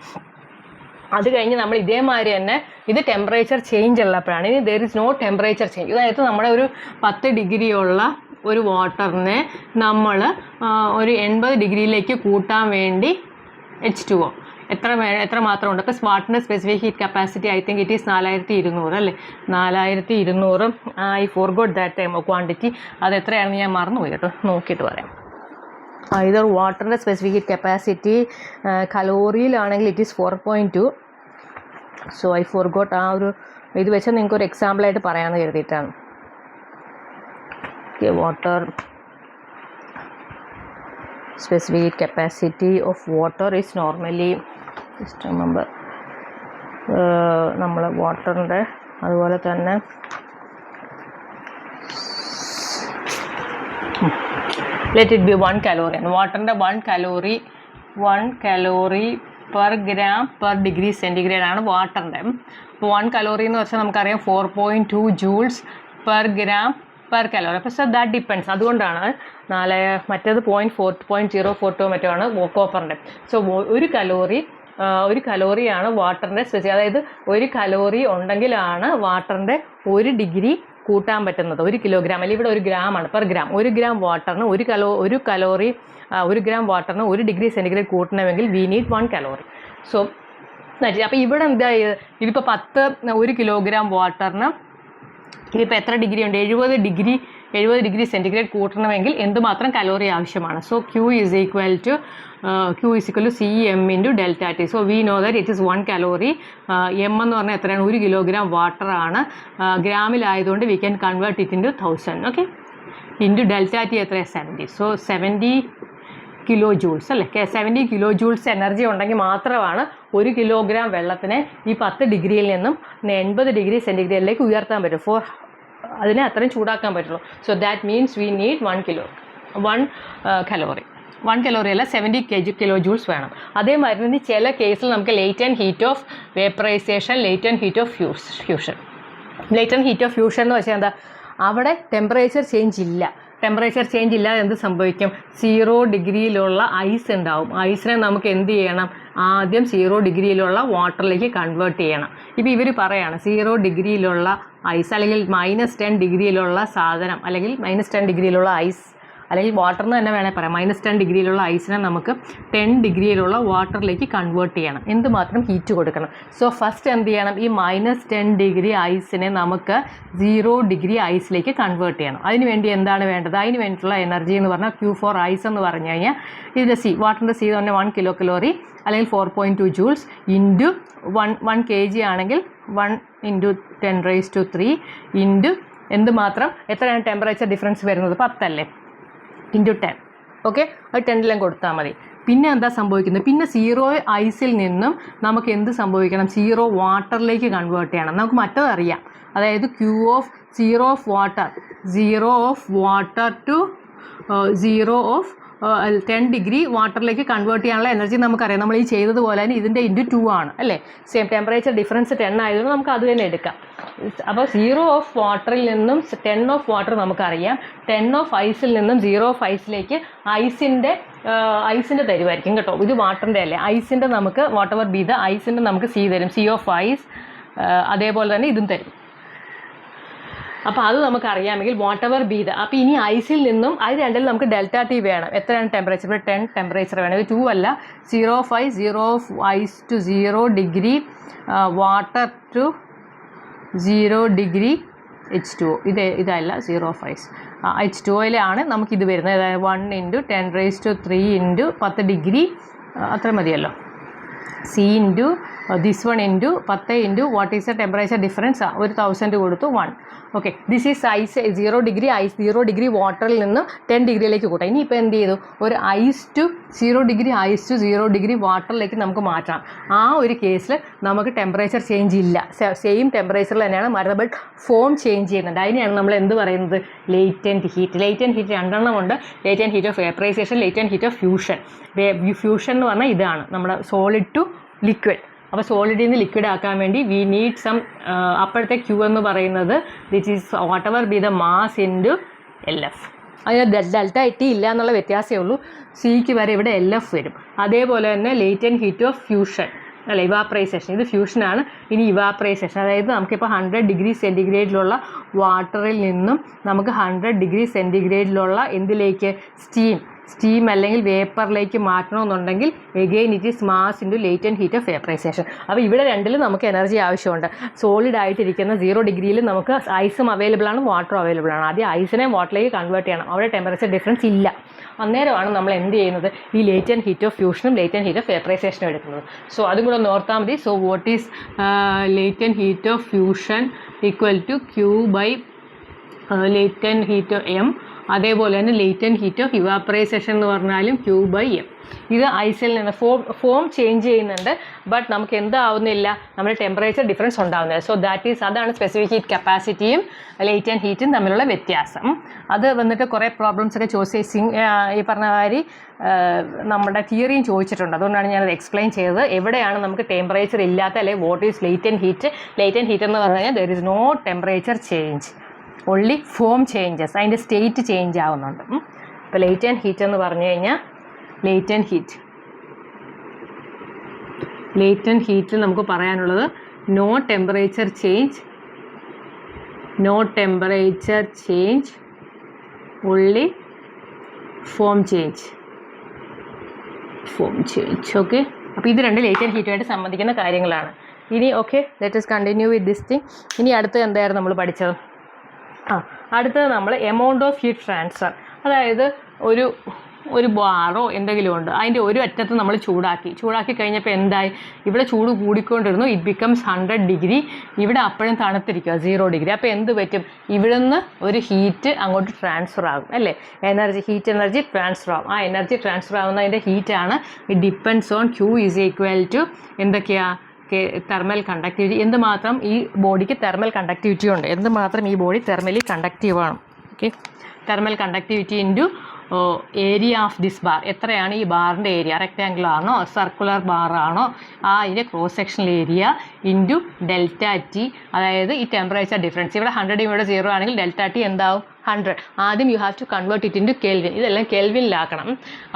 അത് കഴിഞ്ഞ് നമ്മൾ ഇതേമാതിരി തന്നെ ഇത് ടെമ്പറേച്ചർ ചേഞ്ച് ഉള്ളപ്പോഴാണ്. ഇനി there is no temperature change. അതായത് നമ്മുടെ ഒരു 10 ഡിഗ്രിയുള്ള ഒരു വാട്ടറിനെ നമ്മൾ ഒരു 80 ഡിഗ്രിയിലേക്ക് കൂട്ടാൻ വേണ്ടി H2O എത്ര മാത്രം ഉണ്ട്? അപ്പോൾ വാട്ടറിൻ്റെ specific heat capacity I think it is 4200 അല്ലേ? 4200. I forgot that time quantity. അത് എത്രയാണെന്ന് ഞാൻ മറന്നുപോയി കേട്ടോ, നോക്കിയിട്ട് പറയാം. ഇതർ വാട്ടറിൻ്റെ സ്പെസിഫിക് ഹീറ്റ് കപ്പാസിറ്റി കലോറിയിലാണെങ്കിൽ it is 4.2. So I forgot. ആ ഒരു ഇത് വെച്ചാൽ നിങ്ങൾക്ക് ഒരു എക്സാമ്പിളായിട്ട് പറയാമെന്ന് കരുതിയിട്ടാണ്. Water specific heat capacity of water is normally just remember നമ്മൾ വാട്ടറിൻ്റെ അതുപോലെ തന്നെ let it be 1 calorie. And വാട്ടറിൻ്റെ 1 calorie per gram per degree centigrade ആണ് വാട്ടറിൻ്റെ. അപ്പോൾ 1 calorie എന്ന് വെച്ചാൽ നമുക്കറിയാം 4.2 joules per gram per calorie. അപ്പോൾ സോ ദാറ്റ് ഡിപ്പെൻഡ്സ്. അതുകൊണ്ടാണ് മറ്റേത് 0.42 മറ്റോ ആണ് കോപ്പറിൻ്റെ. സോ ഒരു കലോറിയാണ് വാട്ടറിൻ്റെ അതായത് 1 കലോറി ഉണ്ടെങ്കിലാണ് വാട്ടറിൻ്റെ 1 ഡിഗ്രി കൂട്ടാൻ പറ്റുന്നത്. 1 കിലോഗ്രാം അല്ലെങ്കിൽ ഇവിടെ 1 ഗ്രാമാണ് പെർ ഗ്രാം. 1 ഗ്രാം വാട്ടറിന് 1 ഗ്രാം വാട്ടറിന് 1 ഡിഗ്രി സെൻറ്റിഗ്രേഡ് കൂട്ടണമെങ്കിൽ വി നീഡ് 1 കലോറി. സോ അപ്പോൾ ഇവിടെ എന്താ ഇതിപ്പോൾ 1 കിലോഗ്രാം വാട്ടറിന് ഇതിപ്പോൾ എത്ര ഡിഗ്രി ഉണ്ട്? 70 ഡിഗ്രി സെൻറ്റിഗ്രേഡ് കൂട്ടണമെങ്കിൽ എന്തുമാത്രം കലോറി ആവശ്യമാണ്? So Q is equal to CM into delta T. So we know that it is 1 calorie. M എന്ന് പറഞ്ഞാൽ എത്രയാണ്? 1 കിലോഗ്രാം വാട്ടറാണ്. ഗ്രാമിലായതുകൊണ്ട് we can convert it into 1000. Okay, into delta T എത്രയാണ്? 70. So 70 kilo joules അല്ലേ. 70 kilo joules energy ഉണ്ടെങ്കിൽ മാത്രമാണ് 1 kilogram വെള്ളത്തിനെ ഈ 10 ഡിഗ്രിയിൽ നിന്നും 80 ഡിഗ്രി സെൻറ്റിഗ്രേഡിലേക്ക് ഉയർത്താൻ പറ്റും. അതിനെ അത്രയും ചൂടാക്കാൻ പറ്റുള്ളൂ. So that means we need 1 calorie. 1 calorie അല്ല, 70 കിലോ ജൂൾസ് വേണം. അതേമാതിരി ചില കേസിൽ നമുക്ക് latent heat of vaporisation, latent heat of fusion. Latent heat of fusion എന്ന് വെച്ചാൽ എന്താ, അവിടെ ടെമ്പറേച്ചർ ചേഞ്ച് ഇല്ല. ടെമ്പറേച്ചർ ചേഞ്ച് ഇല്ലാതെ എന്ത് സംഭവിക്കും? 0 ഡിഗ്രിയിലുള്ള ഐസ് ഉണ്ടാവും. ഐസിനെ നമുക്ക് എന്ത് ചെയ്യണം? ആദ്യം 0 ഡിഗ്രിയിലുള്ള വാട്ടറിലേക്ക് കൺവേർട്ട് ചെയ്യണം. ഇപ്പോൾ ഇവർ പറയാണ് 0 ഡിഗ്രിയിലുള്ള ഐസ് അല്ലെങ്കിൽ -10 ഡിഗ്രിയിലുള്ള സാധനം അല്ലെങ്കിൽ -10 ഡിഗ്രിയിലുള്ള ഐസ് അല്ലെങ്കിൽ വാട്ടർ എന്ന് തന്നെ വേണേൽ പറയാം. -10 ഡിഗ്രിയിലുള്ള ഐസിനെ നമുക്ക് 10 ഡിഗ്രിയിലുള്ള വാട്ടറിലേക്ക് കൺവേർട്ട് ചെയ്യണം. എന്തുമാത്രം ഹീറ്റ് കൊടുക്കണം? സോ ഫസ്റ്റ് എന്ത് ചെയ്യണം? ഈ -10 ഡിഗ്രി ഐസിനെ നമുക്ക് 0 ഡിഗ്രി ഐസിലേക്ക് കൺവേർട്ട് ചെയ്യണം. അതിന് വേണ്ടി എന്താണ് വേണ്ടത്? അതിന് വേണ്ടിയിട്ടുള്ള എനർജി എന്ന് പറഞ്ഞാൽ Q4 ഐസ് എന്ന് പറഞ്ഞു കഴിഞ്ഞാൽ ഇതിൻ്റെ വാട്ടറിൻ്റെ സി തന്നെ 1 കിലോ കലോറി അല്ലെങ്കിൽ 4.2 ജൂൾസ് ഇൻറ്റു 1 kg ആണെങ്കിൽ 1 × 10⁻³ ഇൻറ്റു എന്തുമാത്രം, എത്രയാണ് ടെമ്പറേച്ചർ ഡിഫറൻസ് വരുന്നത്? 10 അല്ലേ, ഇൻറ്റു 10. ഓക്കെ, അത് 10 കൊടുത്താൽ മതി. പിന്നെ എന്താ സംഭവിക്കുന്നത്? പിന്നെ 0 ഐസിൽ നിന്നും നമുക്ക് എന്ത് സംഭവിക്കണം? 0 വാട്ടറിലേക്ക് കൺവേർട്ട് ചെയ്യണം. നമുക്ക് മറ്റതറിയാം, അതായത് Q0 of water to 0 of 10 degree വാട്ടറിലേക്ക് കൺവേർട്ട് ചെയ്യാനുള്ള എനർജി നമുക്കറിയാം. നമ്മൾ ഈ ചെയ്തതുപോലെ തന്നെ ഇതിൻ്റെ ഇൻറ്റു 2 ആണ് അല്ലേ. സെയിം ടെമ്പറേച്ചർ ഡിഫറൻസ് 10 ആയതുകൊണ്ട് നമുക്ക് അത് തന്നെ എടുക്കാം. അപ്പോൾ 0 ഓഫ് വാട്ടറിൽ നിന്നും 10 ഓഫ് വാട്ടർ നമുക്കറിയാം. 10 ഓഫ് ഐസിൽ നിന്നും 0 ഓഫ് ഐസിലേക്ക് ഐസിൻ്റെ തരുമായിരിക്കും കേട്ടോ. ഇത് വാട്ടറിൻ്റെ അല്ലേ. ഐസിൻ്റെ നമുക്ക് വാട്ട് എവർ ബി ദ ഐസിൻ്റെ നമുക്ക് സി തരും, സി ഓഫ് ഐസ്. അതേപോലെ തന്നെ ഇതും തരും. അപ്പോൾ അത് നമുക്കറിയാമെങ്കിൽ വാട്ട് എവർ ബി ദ. അപ്പോൾ ഇനി ഐസിൽ നിന്നും അത് രണ്ടിൽ നമുക്ക് ∆T വേണം. എത്രയാണ് ടെമ്പറേച്ചർ? 10 ടെമ്പറേച്ചർ വേണം. ഇത് 2 അല്ല, 0 of ice to 0 degree water to 0 degree H2O. ഇതല്ല 0 ഓഫ് ഐസ്. H2Oയിലാണ് നമുക്കിത് വരുന്നത്. അതായത് 1 × 10⁻³ ഇൻറ്റു 10 ഡിഗ്രി, അത്ര മതിയല്ലോ. C into this 1 into 10 into what is the temperature difference? 1000 കൊടുത്തു 1. Okay, this is ice. 0 degree വാട്ടറിൽ നിന്ന് 10 ഡിഗ്രിയിലേക്ക് കൂട്ടാം. ഇനിയിപ്പോൾ എന്ത് ചെയ്തു? ഒരു 0 ഡിഗ്രി വാട്ടറിലേക്ക് നമുക്ക് മാറ്റാം. ആ ഒരു കേസിൽ നമുക്ക് ടെമ്പറേച്ചർ ചേഞ്ച് ഇല്ല, സെയിം ടെമ്പറേച്ചറിൽ തന്നെയാണ് മരുന്ന്, ബട്ട് ഫോം ചേഞ്ച് ചെയ്യുന്നുണ്ട്. അതിനെയാണ് നമ്മൾ എന്ത് പറയുന്നത്? Latent heat. ലേറ്റൻറ്റ് ഹീറ്റ് 2 എണ്ണം ഉണ്ട്. Latent heat of vaporisation, latent heat of fusion. Fusion എന്ന് പറഞ്ഞാൽ ഇതാണ് നമ്മുടെ സോളിഡ് ടു ലിക്വിഡ്. അപ്പോൾ സോളിഡിൽ നിന്ന് ലിക്വിഡ് ആക്കാൻ വേണ്ടി വി നീഡ് സം, അപ്പോഴത്തെ Q എന്ന് പറയുന്നത് this is what ever B the mass into LF. അതിന് ∆T ഇല്ല എന്നുള്ള വ്യത്യാസമേ ഉള്ളൂ. സിക്ക് വരെ ഇവിടെ LF വരും. അതേപോലെ തന്നെ ലേറ്റൻറ്റ് ഹീറ്റ് ഓഫ് ഫ്യൂഷൻ അല്ല, ഇവാപ്രൈസേഷൻ. ഇത് ഫ്യൂഷനാണ്. ഇനി ഇവാപ്രൈസേഷൻ, അതായത് നമുക്കിപ്പോൾ 100 ഡിഗ്രി സെൻറ്റിഗ്രേഡിലുള്ള വാട്ടറിൽ നിന്നും നമുക്ക് 100 ഡിഗ്രി സെൻറ്റിഗ്രേഡിലുള്ള എന്തിലേക്ക്? സ്റ്റീം അല്ലെങ്കിൽ വേപ്പറിലേക്ക് മാറ്റണമെന്നുണ്ടെങ്കിൽ again it is mass into latent heat of vaporization. അപ്പോൾ ഇവിടെ രണ്ടിലും നമുക്ക് എനർജി ആവശ്യമുണ്ട്. സോളിഡ് ആയിട്ടിരിക്കുന്ന 0 ഡിഗ്രിയിൽ നമുക്ക് ഐസും അവൈലബിൾ ആണ്, വാട്ടറും അവൈലബിൾ ആണ്. ആദ്യം ഐസിനെ വാട്ടറിലേക്ക് കൺവേർട്ട് ചെയ്യണം. അവിടെ ടെമ്പറേച്ചർ ഡിഫറൻസ് ഇല്ല. അന്നേരമാണ് നമ്മൾ എന്ത് ചെയ്യുന്നത്? ഈ ലേറ്റൻറ്റ് ഹീറ്റ് ഓഫ് ഫ്യൂഷനും ലേറ്റൻറ്റ് ഹീറ്റ് ഓഫ് വേപ്പറൈസേഷനും എടുക്കുന്നത്. സോ അതും കൂടെ ഒന്ന് ഓർത്താൽ മതി. So what is latent heat of fusion equal to Q by latent heat of M. അതേപോലെ തന്നെ ലേറ്റൻറ്റ് ഹീറ്റ് ഓഫ് ഇവാപ്രൈസേഷൻ എന്ന് പറഞ്ഞാലും Q ബൈ M. ഇത് ഐസിൽ നിന്ന് ഫോം ചേഞ്ച് ചെയ്യുന്നുണ്ട്, ബട്ട് നമുക്ക് എന്താവുന്നില്ല? നമ്മുടെ ടെമ്പറേച്ചർ ഡിഫറൻസ് ഉണ്ടാവുന്നില്ല. സോ അതാണ് സ്പെസിഫിക് ഹീറ്റ് കപ്പാസിറ്റിയും ലേറ്റൻറ്റ് ഹീറ്റും തമ്മിലുള്ള വ്യത്യാസം. അത് വന്നിട്ട് കുറേ പ്രോബ്ലംസ് ഒക്കെ ഈ പറഞ്ഞ മാതിരി നമ്മുടെ തിയറിയും ചോദിച്ചിട്ടുണ്ട്. അതുകൊണ്ടാണ് ഞാനത് എക്സ്പ്ലെയിൻ ചെയ്തത്. എവിടെയാണ് നമുക്ക് ടെമ്പറേച്ചർ ഇല്ലാത്ത, അല്ലെങ്കിൽ what is latent heat? Latent heat എന്ന് പറഞ്ഞു കഴിഞ്ഞാൽ there is no temperature change, only form changes, അതിൻ്റെ സ്റ്റേറ്റ് ചേഞ്ച് ആവുന്നുണ്ട്. ഇപ്പോൾ ലേറ്റൻറ്റ് ഹീറ്റ് എന്ന് പറഞ്ഞു കഴിഞ്ഞാൽ ലേറ്റൻറ്റ് ഹീറ്റിൽ നമുക്ക് പറയാനുള്ളത് no temperature change, only form change. Okay, അപ്പോൾ ഇത് രണ്ട് ലേറ്റൻറ്റ് ഹീറ്റുമായിട്ട് സംബന്ധിക്കുന്ന കാര്യങ്ങളാണ്. ഇനി okay, let us continue with this thing. ഇനി അടുത്ത് എന്തായിരുന്നു നമ്മൾ പഠിച്ചത്? അടുത്തത് നമ്മൾ എമൗണ്ട് ഓഫ് ഹീറ്റ് ട്രാൻസ്ഫർ, അതായത് ഒരു ഒരു ബാറോ എന്തെങ്കിലും ഉണ്ട്, അതിൻ്റെ ഒരു അറ്റത്ത് നമ്മൾ ചൂടാക്കി കഴിഞ്ഞപ്പോൾ എന്തായി, ഇവിടെ ചൂട് കൂടിക്കൊണ്ടിരുന്നു, ഇറ്റ് ബിക്കംസ് 100 ഡിഗ്രി, ഇവിടെ അപ്പോഴും തണുത്തിരിക്കുക 0 ഡിഗ്രി. അപ്പോൾ എന്ത് പറ്റും, ഇവിടെ നിന്ന് ഒരു ഹീറ്റ് അങ്ങോട്ട് ട്രാൻസ്ഫർ ആകും അല്ലേ, ഹീറ്റ് എനർജി ട്രാൻസ്ഫർ ആകും. ആ എനർജി ട്രാൻസ്ഫർ ആകുന്നതിൻ്റെ ഹീറ്റാണ് it depends on Q is equal to എന്തൊക്കെയാണ്, തെർമൽ കണ്ടക്ടിവിറ്റി. എന്തുമാത്രം ഈ ബോഡിക്ക് തെർമൽ കണ്ടക്ടിവിറ്റി ഉണ്ട്, എന്തുമാത്രം ഈ ബോഡി തെർമലി കണ്ടക്റ്റീവാണ്. Okay, thermal conductivity into area of this bar. എത്രയാണ് ഈ ബാറിൻ്റെ ഏരിയ, റെക്റ്റാങ്കിൾ ആണോ സർക്കുലർ ബാറാണോ, ആ അതിൻ്റെ cross sectional area into delta T, അതായത് ഈ ടെമ്പറേച്ചർ ഡിഫറൻസ്. ഇവിടെ 100 ഇവിടെ 0 ആണെങ്കിൽ ഡെൽറ്റ ടി എന്താവും 100. ആദ്യം you have to convert it into kelvin, ഇതെല്ലാം കെൽവിനിലാക്കണം.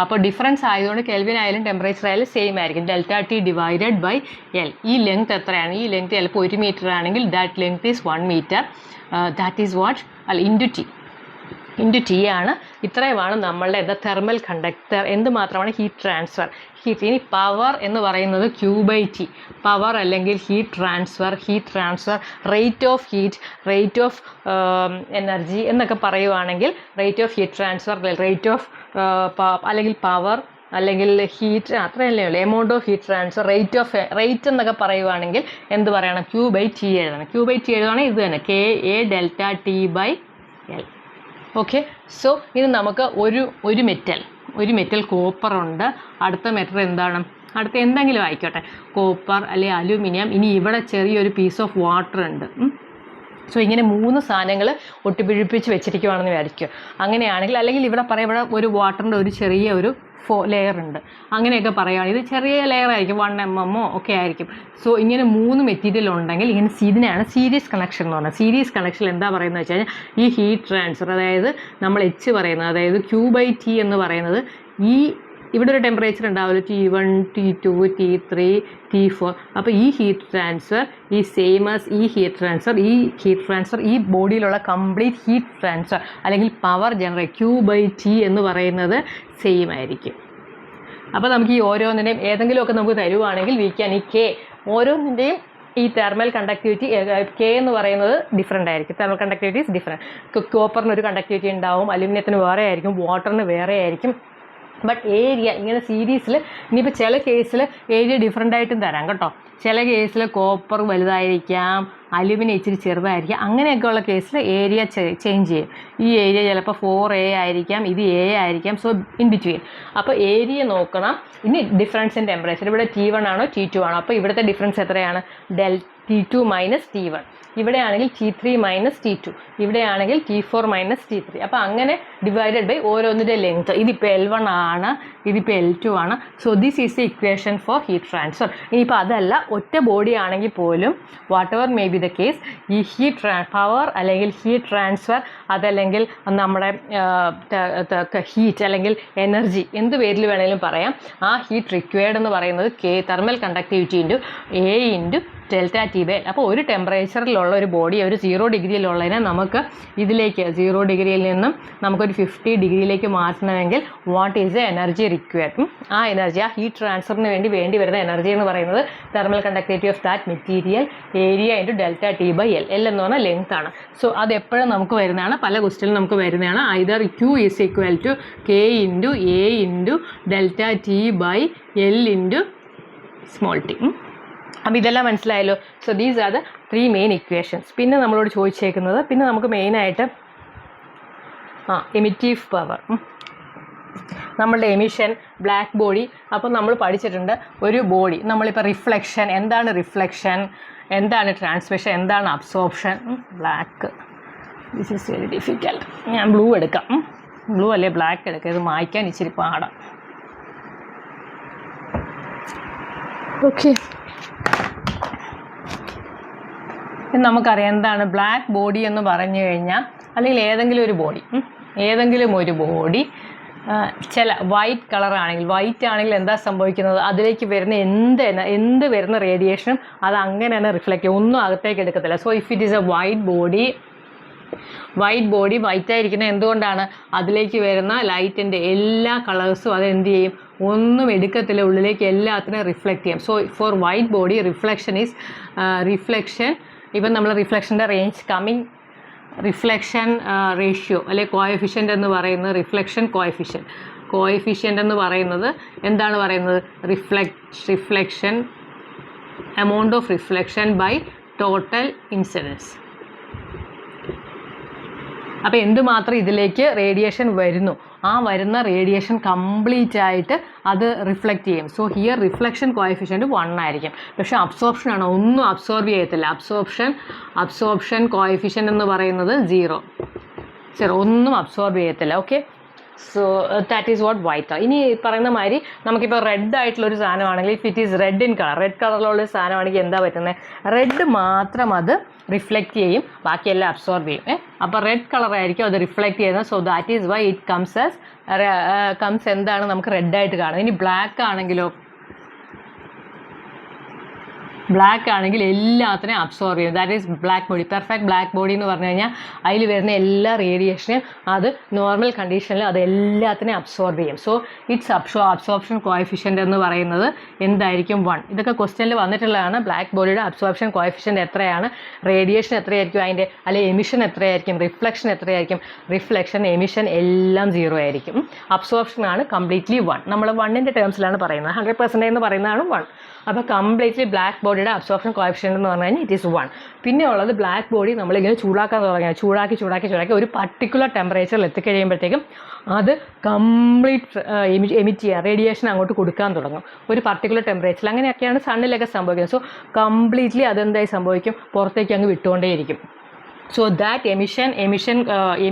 അപ്പോൾ ഡിഫറൻസ് ആയതുകൊണ്ട് കെൽവിൻ ആയാലും ടെമ്പറേച്ചർ ആയാലും സെയിം ആയിരിക്കും, delta T divided by L. ഈ ലെങ്ത് എത്രയാണ്, ഈ ലെങ്ത് ചിലപ്പോൾ 1 മീറ്റർ ആണെങ്കിൽ that length is 1 metre, that is what into T ആണ്. ഇത്രയുമാണ് നമ്മളുടെ തെർമൽ കണ്ടക്ടർ. എന്തുമാത്രമാണ് ഹീറ്റ് ട്രാൻസ്ഫർ. ഇനി പവർ എന്ന് പറയുന്നത് Q/T, പവർ അല്ലെങ്കിൽ heat transfer, rate of heat, rate of energy എന്നൊക്കെ പറയുവാണെങ്കിൽ rate of heat transfer, rate of അല്ലെങ്കിൽ പവർ അല്ലെങ്കിൽ ഹീറ്റ്, അത്രയല്ലേ ഉള്ളൂ. Amount of heat transfer, rate എന്നൊക്കെ പറയുവാണെങ്കിൽ എന്ത് പറയണം, Q/T എഴുതണം. Q/T എഴുതുകയാണെങ്കിൽ ഇത് തന്നെ KA delta T/L. Okay, so ഇത് നമുക്ക് ഒരു മെറ്റൽ കോപ്പർ ഉണ്ട്. അടുത്ത മെറ്റൽ എന്താണ്, അടുത്ത എന്തെങ്കിലും ആയിക്കോട്ടെ, കോപ്പർ അല്ലെങ്കിൽ അലൂമിനിയം. ഇനി ഇവിടെ ചെറിയൊരു പീസ് ഓഫ് വാട്ടർ ഉണ്ട്. സോ ഇങ്ങനെ 3 സാധനങ്ങൾ ഒട്ടിപ്പിടിപ്പിച്ച് വെച്ചിരിക്കുവാണെന്ന് വിചാരിക്കുക. അങ്ങനെയാണെങ്കിൽ, അല്ലെങ്കിൽ ഇവിടെ ഇവിടെ ഒരു വാട്ടറിൻ്റെ ഒരു ചെറിയ ഒരു ലെയർ ഉണ്ട്, അങ്ങനെയൊക്കെ പറയുകയാണെങ്കിൽ ഇത് ചെറിയ ലെയർ ആയിരിക്കും, 1 mm ഒക്കെ ആയിരിക്കും. സോ ഇങ്ങനെ 3 മെറ്റീരിയൽ ഉണ്ടെങ്കിൽ ഇതിനെയാണ് സീരീസ് കണക്ഷൻ എന്ന് പറഞ്ഞത്. സീരീസ് കണക്ഷൻ എന്താ പറയുന്നത് വെച്ച് കഴിഞ്ഞാൽ, ഈ ഹീറ്റ് ട്രാൻസ്ഫർ, അതായത് നമ്മൾ H പറയുന്നത്, അതായത് Q/T എന്ന് പറയുന്നത്, ഈ ഇവിടെ ഒരു ടെമ്പറേച്ചർ ഉണ്ടാവില്ല, T1, T2, T3, T4. അപ്പോൾ ഈ ഹീറ്റ് ട്രാൻസ്ഫർ ഈ സെയിം ആസ് ഈ ഹീറ്റ് ട്രാൻസ്ഫർ ഈ ബോഡിയിലുള്ള കംപ്ലീറ്റ് ഹീറ്റ് ട്രാൻസ്ഫർ അല്ലെങ്കിൽ പവർ ജനറേറ്റ് Q/T എന്ന് പറയുന്നത് സെയിം ആയിരിക്കും. അപ്പോൾ നമുക്ക് ഈ ഓരോന്നിൻ്റെയും ഏതെങ്കിലുമൊക്കെ നമുക്ക് തരുവാണെങ്കിൽ ഈ K ഓരോന്നിൻ്റെയും ഈ തെർമൽ കണ്ടക്ടിവിറ്റി K എന്ന് പറയുന്നത് ഡിഫറെൻ്റ് ആയിരിക്കും. Thermal conductivity is different. കോപ്പറിന് ഒരു കണ്ടക്ടിവിറ്റി ഉണ്ടാവും, അലുമിനിയത്തിന് വേറെ ആയിരിക്കും, വാട്ടറിന് വേറെ ആയിരിക്കും. ബട്ട് ഏരിയ ഇങ്ങനെ സീരീസിൽ, ഇനിയിപ്പോൾ ചില കേസിൽ ഏരിയ ഡിഫറെൻ്റ് ആയിട്ടും തരാം കേട്ടോ. ചില കേസിൽ കോപ്പർ വലുതായിരിക്കാം, അലുമിനിയം ഇച്ചിരി ചെറുതായിരിക്കാം. അങ്ങനെയൊക്കെയുള്ള കേസിൽ ഏരിയ ചേഞ്ച് ചെയ്യും. ഈ ഏരിയ ചിലപ്പോൾ 4A ആയിരിക്കാം, ഇത് A ആയിരിക്കാം. So in between. അപ്പോൾ ഏരിയ നോക്കണം. ഇനി ഡിഫറൻസ് ഇൻ ടെമ്പറേച്ചർ, ഇവിടെ T1 ആണോ T2 ആണോ, അപ്പോൾ ഇവിടുത്തെ ഡിഫറൻസ് എത്രയാണ്, T2 മൈനസ് T1. ഇവിടെയാണെങ്കിൽ T3 മൈനസ് T2, ഇവിടെയാണെങ്കിൽ T4 മൈനസ് T3. അപ്പോൾ അങ്ങനെ ഡിവൈഡഡ് ബൈ ഓരോന്നിൻ്റെ ലെങ്ത്. ഇതിപ്പോൾ L1 ആണ്, ഇതിപ്പോൾ L2 ആണ്. So this is the equation for heat transfer. ഇനിയിപ്പോൾ അതല്ല, ഒറ്റ ബോഡി ആണെങ്കിൽ പോലും whatever may be the case, ഈ പവർ അല്ലെങ്കിൽ ഹീറ്റ് ട്രാൻസ്ഫർ, അതല്ലെങ്കിൽ നമ്മുടെ ഹീറ്റ് അല്ലെങ്കിൽ എനർജി, എന്ത് പേരിൽ വേണമെങ്കിലും പറയാം, ആ ഹീറ്റ് റിക്വയർഡ് എന്ന് പറയുന്നത് thermal conductivity into A into delta T/L. അപ്പോൾ ഒരു ടെമ്പറേച്ചറിലുള്ള ഒരു ബോഡി, ഒരു 0 ഡിഗ്രിയിലുള്ളതിനെ നമുക്ക് ഇതിലേക്ക് 0 ഡിഗ്രിയിൽ നിന്നും നമുക്കൊരു 50 ഡിഗ്രിയിലേക്ക് മാറ്റണമെങ്കിൽ what is the energy required. ആ എനർജി, ആ ഹീറ്റ് ട്രാൻസ്ഫറിന് വേണ്ടി വരുന്ന എനർജി എന്ന് പറയുന്നത് thermal conductivity of that material area into delta T/L. L എന്ന് പറഞ്ഞാൽ ലെങ്ത് ആണ്. സോ അത് എപ്പോഴും നമുക്ക് വരുന്നതാണ്, പല ക്വസ്റ്റ്യനിലും നമുക്ക് വരുന്നതാണ്. Either Q is equal to K into A into delta T/L into small t. അപ്പോൾ ഇതെല്ലാം മനസ്സിലായല്ലോ. So these are the 3 main equations. പിന്നെ നമ്മളോട് ചോദിച്ചേക്കുന്നത്, പിന്നെ നമുക്ക് മെയിനായിട്ട് എമിറ്റീവ് പവർ, നമ്മളുടെ എമിഷൻ, ബ്ലാക്ക് ബോഡി. അപ്പോൾ നമ്മൾ പഠിച്ചിട്ടുണ്ട് ഒരു ബോഡി, നമ്മളിപ്പോൾ റിഫ്ലക്ഷൻ, എന്താണ് ട്രാൻസ്മിഷൻ, എന്താണ് absorption. Black, this is very difficult. ഞാൻ ബ്ലൂ എടുക്കാം, ബ്ലൂ അല്ലേ ബ്ലാക്ക് എടുക്കാം, ഇത് മായ്ക്കാൻ ഇച്ചിരി പാടാം. ഓക്കെ, നമുക്കറിയാം എന്താണ് ബ്ലാക്ക് ബോഡി എന്ന് പറഞ്ഞു കഴിഞ്ഞാൽ, അല്ലെങ്കിൽ ഏതെങ്കിലും ഒരു ബോഡി ചില വൈറ്റ് കളറാണെങ്കിൽ, വൈറ്റ് ആണെങ്കിൽ എന്താ സംഭവിക്കുന്നത്, അതിലേക്ക് വരുന്ന എന്ത് വരുന്ന റേഡിയേഷനും അത് അങ്ങനെ തന്നെ റിഫ്ലക്റ്റ് ചെയ്യും, ഒന്നും അകത്തേക്ക് എടുക്കത്തില്ല. So if it is a white body വൈറ്റായിരിക്കുന്നത് എന്തുകൊണ്ടാണ്, അതിലേക്ക് വരുന്ന ലൈറ്റിൻ്റെ എല്ലാ കളേഴ്സും അതെന്ത് ചെയ്യും, ഒന്നും എടുക്കത്തില്ല, ഉള്ളിലേക്ക് എല്ലാത്തിനും റിഫ്ലക്റ്റ് ചെയ്യും. So for white body reflection ഇപ്പം നമ്മൾ റിഫ്ലക്ഷൻ്റെ റേഞ്ച് റിഫ്ലക്ഷൻ റേഷ്യോ അല്ലെ കോഎഫിഷ്യൻ്റ് എന്ന് പറയുന്നത് റിഫ്ലക്ഷൻ കോഎഫിഷ്യൻ്റ് എന്ന് പറയുന്നത് എന്താണ് പറയുന്നത്? Reflection amount of reflection by total incidence. അപ്പോൾ എന്തുമാത്രം ഇതിലേക്ക് റേഡിയേഷൻ വരുന്നു, ആ വരുന്ന റേഡിയേഷൻ കംപ്ലീറ്റ് ആയിട്ട് അത് റിഫ്ലക്റ്റ് ചെയ്യും. സോ ഹിയർ റിഫ്ലക്ഷൻ കോഎഫിഷ്യൻറ്റ് 1 ആയിരിക്കും. പക്ഷേ അബ്സോർപ്ഷൻ ആണ്, ഒന്നും അബ്സോർബ് ചെയ്യത്തില്ല. അബ്സോർപ്ഷൻ കോഎഫിഷ്യൻ്റ് എന്ന് പറയുന്നത് 0, ഒന്നും അബ്സോർബ് ചെയ്യത്തില്ല. Okay, so that is what white. ഇനി പറയുന്ന മാതിരി നമുക്കിപ്പോൾ റെഡ് ആയിട്ടുള്ളൊരു സാധനമാണെങ്കിൽ, if it is red in colour, red കളറിലുള്ള സാധനമാണെങ്കിൽ എന്താ പറ്റുന്നത്? റെഡ് മാത്രം അത് റിഫ്ലക്റ്റ് ചെയ്യും, ബാക്കിയെല്ലാം അബ്സോർബ് ചെയ്യും. അപ്പോൾ റെഡ് കളറായിരിക്കും അത് റിഫ്ലക്റ്റ് ചെയ്യുന്നത്. So that is why it comes എന്താണ് നമുക്ക് റെഡായിട്ട് കാണുന്നത്. ഇനി ബ്ലാക്ക് ആണെങ്കിലോ, ബ്ലാക്ക് ആണെങ്കിൽ എല്ലാത്തിനെയും അബ്സോർബ് ചെയ്യും. That is black body. Perfect black body എന്ന് പറഞ്ഞു കഴിഞ്ഞാൽ അതിൽ വരുന്ന എല്ലാ റേഡിയേഷനും അത് നോർമൽ കണ്ടീഷനിൽ അത് എല്ലാത്തിനെയും അബ്സോർബ് ചെയ്യും. സോ ഇറ്റ്സ് അബ്സോർപ്ഷൻ കോഎഫിഷ്യൻ്റ് എന്ന് പറയുന്നത് എന്തായിരിക്കും? 1. ഇതൊക്കെ ക്വസ്റ്റ്യനിൽ വന്നിട്ടുള്ളതാണ്. ബ്ലാക്ക് ബോഡിയുടെ അബ്സോർപ്ഷൻ കോഎഫിഷ്യൻ്റ് എത്രയാണ്, റേഡിയേഷൻ എത്രയായിരിക്കും, അതിൻ്റെ അല്ലെങ്കിൽ എമിഷൻ എത്രയായിരിക്കും, റിഫ്ലക്ഷൻ എത്രയായിരിക്കും? റിഫ്ലക്ഷൻ, എമിഷൻ എല്ലാം 0 ആയിരിക്കും. അബ്സോർപ്ഷൻ ആണ് കംപ്ലീറ്റ്ലി 1. നമ്മൾ 1ൻ്റെ ടേംസിലാണ് പറയുന്നത്. 100% എന്ന് പറയുന്നതാണ് 1. അപ്പോൾ കംപ്ലീറ്റ്ലി ബ്ലാക്ക് ബോഡിയുടെ അബ്സോർപ്ഷൻ കോഎഫിഷ്യൻ്റ് എന്ന് പറഞ്ഞു കഴിഞ്ഞാൽ ഇറ്റ് ഈസ് 1. പിന്നെ ഉള്ളത് ബ്ലാക്ക് ബോഡി നമ്മളിങ്ങനെ ചൂടാക്കാൻ തുടങ്ങിയാൽ ചൂടാക്കി ഒരു പർട്ടിക്കുലർ ടെമ്പറേച്ചറിൽ എത്തിക്കഴിയുമ്പോഴത്തേക്കും അത് കംപ്ലീറ്റ് എമിറ്റ് ചെയ്യുക, റേഡിയേഷൻ അങ്ങോട്ട് കൊടുക്കാൻ തുടങ്ങും ഒരു പർട്ടിക്കുലർ ടെമ്പറേച്ചറിൽ. അങ്ങനെയൊക്കെയാണ് സണ്ണിലൊക്കെ സംഭവിക്കുന്നത്. സോ കംപ്ലീറ്റ്ലി അതെന്തായി സംഭവിക്കും? പുറത്തേക്ക് അങ്ങ് വിട്ടുകൊണ്ടേയിരിക്കും. So that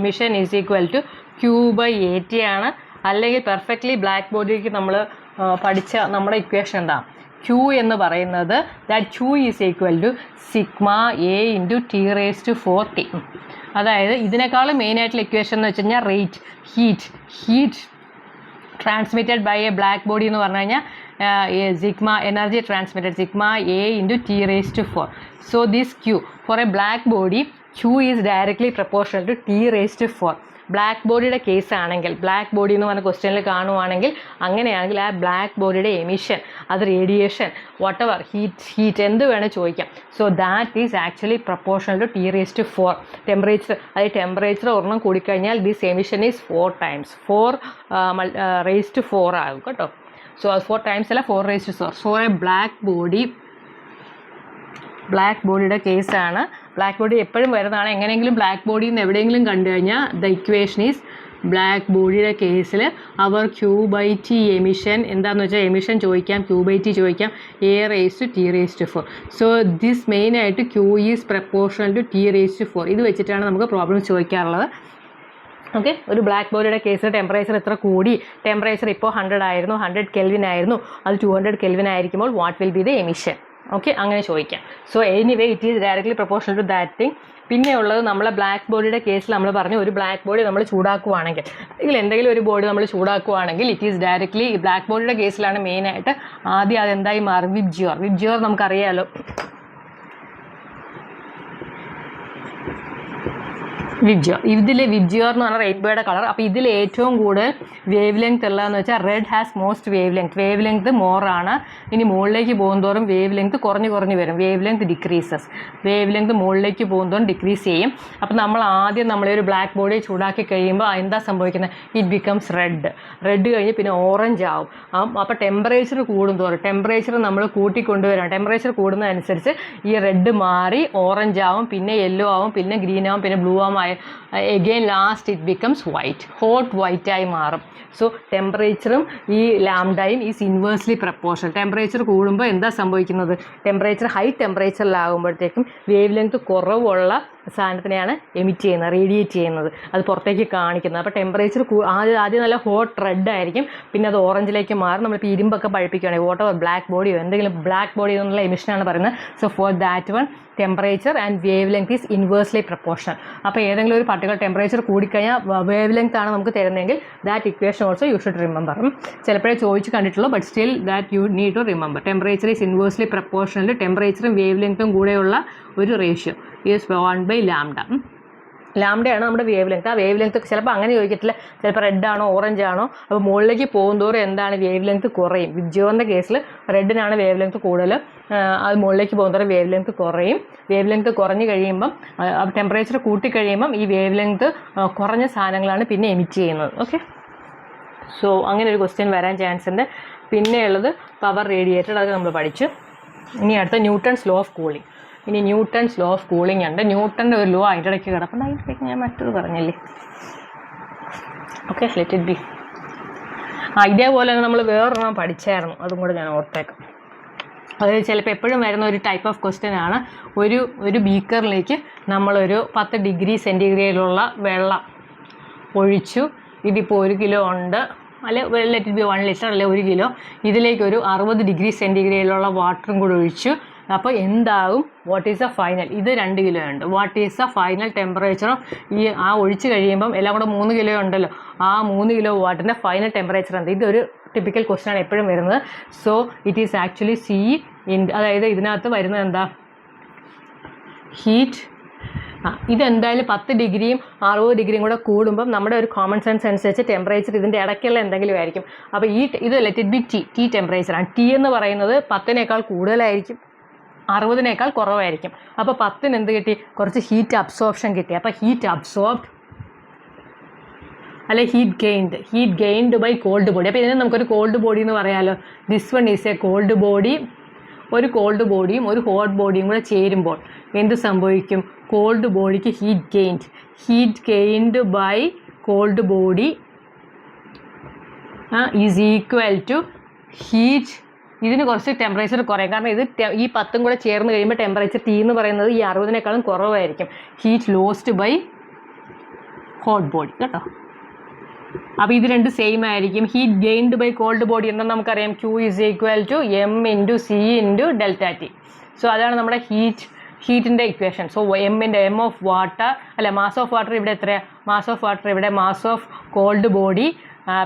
emission is equal to Q/AT ആണ്. അല്ലെങ്കിൽ പെർഫെക്റ്റ്ലി ബ്ലാക്ക് ബോഡിക്ക് നമ്മൾ പഠിച്ച നമ്മുടെ ഇക്വേഷൻ എന്താ? Q എന്ന് പറയുന്നത് that Q is equal to sigma A into T⁴T. അതായത് ഇതിനേക്കാളും മെയിനായിട്ടുള്ള ഇക്വേഷൻ എന്ന് വെച്ച് കഴിഞ്ഞാൽ heat transmitted by a black body എന്ന് പറഞ്ഞു കഴിഞ്ഞാൽ energy transmitted sigma A into T⁴. So this Q for a black body Q is directly proportional to T⁴. Black ബോഡിയുടെ കേസ് ആണെങ്കിൽ, ബ്ലാക്ക് ബോഡി എന്ന് പറഞ്ഞ ക്വസ്റ്റ്യനിൽ കാണുവാണെങ്കിൽ, അങ്ങനെയാണെങ്കിൽ ആ ബ്ലാക്ക് ബോഡിയുടെ എമിഷൻ, അത് റേഡിയേഷൻ, whatever ഹീറ്റ് എന്ത് വേണേൽ ചോദിക്കാം. So that is actually proportional to T⁴. Temperature, അതായത് ടെമ്പറേച്ചർ ഒരെണ്ണം കൂടിക്കഴിഞ്ഞാൽ ദിസ് എമിഷൻ ഈസ് 4 times 4 ആകും കേട്ടോ. സോ അത് 4 times അല്ല, 4⁴. സോ എ ബ്ലാക്ക് ബോഡിയുടെ കേസാണ്. ബ്ലാക്ക് ബോഡി എപ്പോഴും വരുന്നതാണ്. എങ്ങനെയെങ്കിലും ബ്ലാക്ക് ബോഡിയിൽ നിന്ന് എവിടെയെങ്കിലും കണ്ടു കഴിഞ്ഞാൽ ദ ഇക്വേഷൻ ഈസ് ബ്ലാക്ക് ബോഡിയുടെ കേസിൽ അവർ Q/T എമിഷൻ എന്താണെന്ന് വെച്ചാൽ എമിഷൻ ചോദിക്കാം, Q/T ചോദിക്കാം, A⁴. സോ ദിസ് മെയിനായിട്ട് Q is proportional to T⁴. ഇത് വെച്ചിട്ടാണ് നമുക്ക് പ്രോബ്ലംസ് ചോദിക്കാറുള്ളത്. ഓക്കെ, ഒരു ബ്ലാക്ക് ബോഡിയുടെ കേസിൽ ടെമ്പറേച്ചർ എത്ര കൂടി, ടെമ്പറേച്ചർ ഇപ്പോൾ 100 ആയിരുന്നു, 100 Kelvin ആയിരുന്നു, അത് 200 Kelvin ആയിരിക്കുമ്പോൾ what will be the emission? Okay, അങ്ങനെ ചോദിക്കാം. So anyway it is directly proportional to that thing. പിന്നെ ഉള്ളത് നമ്മളെ ബ്ലാക്ക് ബോഡിയുടെ കേസിൽ നമ്മൾ പറഞ്ഞു, ഒരു ബ്ലാക്ക് ബോഡി നമ്മൾ ചൂടാക്കുവാണെങ്കിൽ, അല്ലെങ്കിൽ എന്തെങ്കിലും ഒരു ബോഡി നമ്മൾ ചൂടാക്കുവാണെങ്കിൽ ഇറ്റ് ഈസ് ഡയറക്ട്ലി ബ്ലാക്ക് ബോഡിയുടെ കേസിലാണ് മെയിനായിട്ട് ആദ്യം അതെന്തായി മാറും? വിബ്ജിയോർ നമുക്കറിയാമല്ലോ. വിബ്ജിയോർ എന്ന് പറഞ്ഞാൽ റെയിൻബോയുടെ കളർ. അപ്പോൾ ഇതിൽ ഏറ്റവും കൂടുതൽ വേവ് ലെങ്ത് ഉള്ളതെന്ന് വെച്ചാൽ red has most wavelength മോറാണ്. ഇനി മുകളിലേക്ക് പോകുന്തോറും വേവ് ലെങ്ത് കുറഞ്ഞു വരും. Wavelength decreases. Wavelength മുകളിലേക്ക് പോകുന്തോറും ഡിക്രീസ് ചെയ്യും. അപ്പോൾ നമ്മളൊരു ബ്ലാക്ക് ബോഡി ചൂടാക്കി കഴിയുമ്പോൾ എന്താ സംഭവിക്കുന്നത്? ഇറ്റ് ബിക്കംസ് റെഡ് കഴിഞ്ഞ് പിന്നെ ഓറഞ്ച് ആവും. അപ്പോൾ ടെമ്പറേച്ചർ കൂടുന്തോറും ടെമ്പറേച്ചർ നമ്മൾ കൂട്ടിക്കൊണ്ടുവരാം. ടെമ്പറേച്ചർ കൂടുന്നതനുസരിച്ച് ഈ റെഡ് മാറി ഓറഞ്ച് ആവും, പിന്നെ യെല്ലോ ആവും, പിന്നെ ഗ്രീൻ ആവും, പിന്നെ ബ്ലൂ ആവും. Again last it becomes white, hot white ആയി മാറും. സോ ടെമ്പറേച്ചറും ഈ ലാംഡയും ഈസ് ഇൻവേഴ്സ്ലി പ്രപ്പോർഷണൽ. ടെമ്പറേച്ചർ കൂടുമ്പോൾ എന്താ സംഭവിക്കുന്നത്? ഹൈ ടെമ്പറേച്ചറിലാകുമ്പോഴത്തേക്കും വേവ് ലെങ്ത് കുറവുള്ള സാധനത്തിനെയാണ് റേഡിയേറ്റ് ചെയ്യുന്നത്, അത് പുറത്തേക്ക് കാണിക്കുന്നത്. അപ്പോൾ ടെമ്പറേച്ചർ ആദ്യം നല്ല ഹോട്ട് റെഡ് ആയിരിക്കും, പിന്നെ അത് ഓറഞ്ചിലേക്ക് മാറും. നമ്മളിപ്പോൾ ഇരുമ്പൊക്കെ പഴിപ്പിക്കുകയാണെങ്കിൽ വോട്ടവർ ബ്ലാക്ക് ബോഡിയോ എന്തെങ്കിലും ബ്ലാക്ക് ബോഡി എന്നുള്ള എമിഷനാണ് പറയുന്നത്. So for that one temperature and wavelength is inversely proportional. അപ്പോൾ ഏതെങ്കിലും ഒരു പർട്ടിക്കുലർ ടെമ്പറേച്ചർ കൂടിക്കഴിഞ്ഞാൽ വേവ് ലെങ്ത് ആണ് നമുക്ക് തരുന്നതെങ്കിൽ that equation also you should remember. ചിലപ്പോഴേ ചോദിച്ച് കണ്ടിട്ടുള്ളൂ, but still that you need to remember. Temperature is inversely proportional. ടെമ്പറേച്ചറും വേവ് ലെങ്ത്തും കൂടെയുള്ള ഒരു റേഷ്യോ ഈസ് 1/λ. ലാംഡയാണ് നമ്മുടെ വേവ് ലെങ്ത്. ആ വേവ് ലെങ്ത് ചിലപ്പോൾ അങ്ങനെ ചോദിക്കത്തില്ല, ചിലപ്പോൾ റെഡ് ആണോ ഓറഞ്ച് ആണോ. അപ്പോൾ മുകളിലേക്ക് പോകുന്തോറും എന്താണ് വേവ് ലെങ്ത് കുറയും. വിബ്ജിയോറിൻ്റെ കേസിൽ റെഡിനാണ് വേവ് ലെങ്ത് കൂടുതൽ, അത് മുകളിലേക്ക് പോകുന്നതോറും വേവ് ലെങ്ത് കുറയും. വേവ് ലെങ്ത് കുറഞ്ഞ് കഴിയുമ്പം ടെമ്പറേച്ചർ കൂട്ടിക്കഴിയുമ്പം ഈ വേവ് ലെങ്ത് കുറഞ്ഞ സാധനങ്ങളാണ് പിന്നെ എമിറ്റ് ചെയ്യുന്നത്. ഓക്കെ, സോ അങ്ങനെ ഒരു ക്വസ്റ്റ്യൻ വരാൻ ചാൻസ് ഉണ്ട്. പിന്നെയുള്ളത് പവർ റേഡിയേറ്റഡ്, അതൊക്കെ നമ്മൾ പഠിച്ചു. ഇനി അടുത്ത ന്യൂട്ടൺസ് ലോ ഓഫ് കൂളിംഗ്. ഇനി ന്യൂട്ടൺസ് ലോ ഓഫ് കൂളിംഗ് ഉണ്ട്. ന്യൂട്ടൻ്റെ ഒരു ലോ അതിൻ്റെ ഇടയ്ക്ക് കിടപ്പുണ്ട്. അതിൻ്റെ ഇടയ്ക്ക് ഞാൻ മറ്റൊരു പറഞ്ഞല്ലേ. Okay, let it B. ഇതേപോലെ തന്നെ നമ്മൾ വേറൊരെണ്ണം പഠിച്ചായിരുന്നു, അതും കൂടെ ഞാൻ ഓർത്തേക്കാം. അതായത് ചിലപ്പോൾ എപ്പോഴും വരുന്ന ഒരു ടൈപ്പ് ഓഫ് ക്വസ്റ്റ്യൻ ആണ്. ഒരു ബീക്കറിലേക്ക് നമ്മളൊരു 10 ഡിഗ്രി സെൻറ്റിഗ്രേഡിലുള്ള വെള്ളം ഒഴിച്ചു. ഇതിപ്പോൾ 1 കിലോ ഉണ്ട്, അല്ലെ ലെറ്റ് ഇറ്റ് ബി 1 ലിറ്റർ, അല്ലെ 1 കിലോ. ഇതിലേക്ക് ഒരു 60 ഡിഗ്രി സെൻറ്റിഗ്രേഡിലുള്ള വാട്ടറും കൂടെ ഒഴിച്ചു. അപ്പോൾ എന്താകും? What is the final? ഇത് 2 കിലോ ഉണ്ട്. What is the final temperature? ആ ഒഴിച്ച് കഴിയുമ്പം എല്ലാം കൂടെ 3 കിലോ ഉണ്ടല്ലോ, ആ 3 കിലോ വാട്ടറിൻ്റെ ഫൈനൽ ടെമ്പറേച്ചർ എന്ത്? ഇതൊരു ടിപ്പിക്കൽ ക്വസ്റ്റ്യൻ ആണ് എപ്പോഴും വരുന്നത്. So it is actually C in, അതായത് ഇതിനകത്ത് വരുന്നത് എന്താ? ഹീറ്റ്. ഇതെന്തായാലും 10 ഡിഗ്രിയും 60 ഡിഗ്രിയും കൂടെ കൂടുമ്പം നമ്മുടെ ഒരു കോമൺ സെൻസ് അനുസരിച്ച് ടെമ്പറേച്ചർ ഇതിൻ്റെ ഇടയ്ക്കുള്ള എന്തെങ്കിലും ആയിരിക്കും. അപ്പോൾ ഇത് ലെറ്റ് ഇറ്റ് ബി ടി ടെമ്പറേച്ചറാണ്. ടി എന്ന് പറയുന്നത് 10-നേക്കാൾ കൂടുതലായിരിക്കും, 60-നേക്കാൾ കുറവായിരിക്കും. അപ്പോൾ 10-ന് എന്ത് കിട്ടി? കുറച്ച് ഹീറ്റ് അബ്സോർപ്ഷൻ കിട്ടി. അപ്പോൾ ഹീറ്റ് അബ്സോർബ്ഡ് അല്ലെ heat gained by cold body. അപ്പോൾ ഇതിനെ നമുക്കൊരു കോൾഡ് ബോഡി എന്ന് പറയാമല്ലോ. This one is a cold body. ഒരു കോൾഡ് ബോഡിയും ഒരു ഹോട്ട് ബോഡിയും കൂടെ ചേരുമ്പോൾ എന്ത് സംഭവിക്കും? കോൾഡ് ബോഡിക്ക് heat gained by cold body is equal to heat. ഇതിന് കുറച്ച് ടെമ്പറേച്ചർ കുറയും, കാരണം ഇത് ഈ 10ഉം കൂടെ ചേർന്ന് കഴിയുമ്പോൾ ടെമ്പറേച്ചർ ടി എന്ന് പറയുന്നത് ഈ 60-നേക്കാളും കുറവായിരിക്കും. Heat lost by hot body കേട്ടോ. അപ്പോൾ ഇത് രണ്ട് സെയിം ആയിരിക്കും. Heat gained by cold body എന്താണെന്ന് നമുക്കറിയാം. Q is equal to M into C into delta T. So അതാണ് നമ്മുടെ ഹീറ്റിൻ്റെ equation. So M of water അല്ല മാസ് ഓഫ് വാട്ടർ ഇവിടെ എത്രയാണ്? മാസ് ഓഫ് വാട്ടർ ഇവിടെ മാസ് ഓഫ് കോൾഡ് ബോഡി,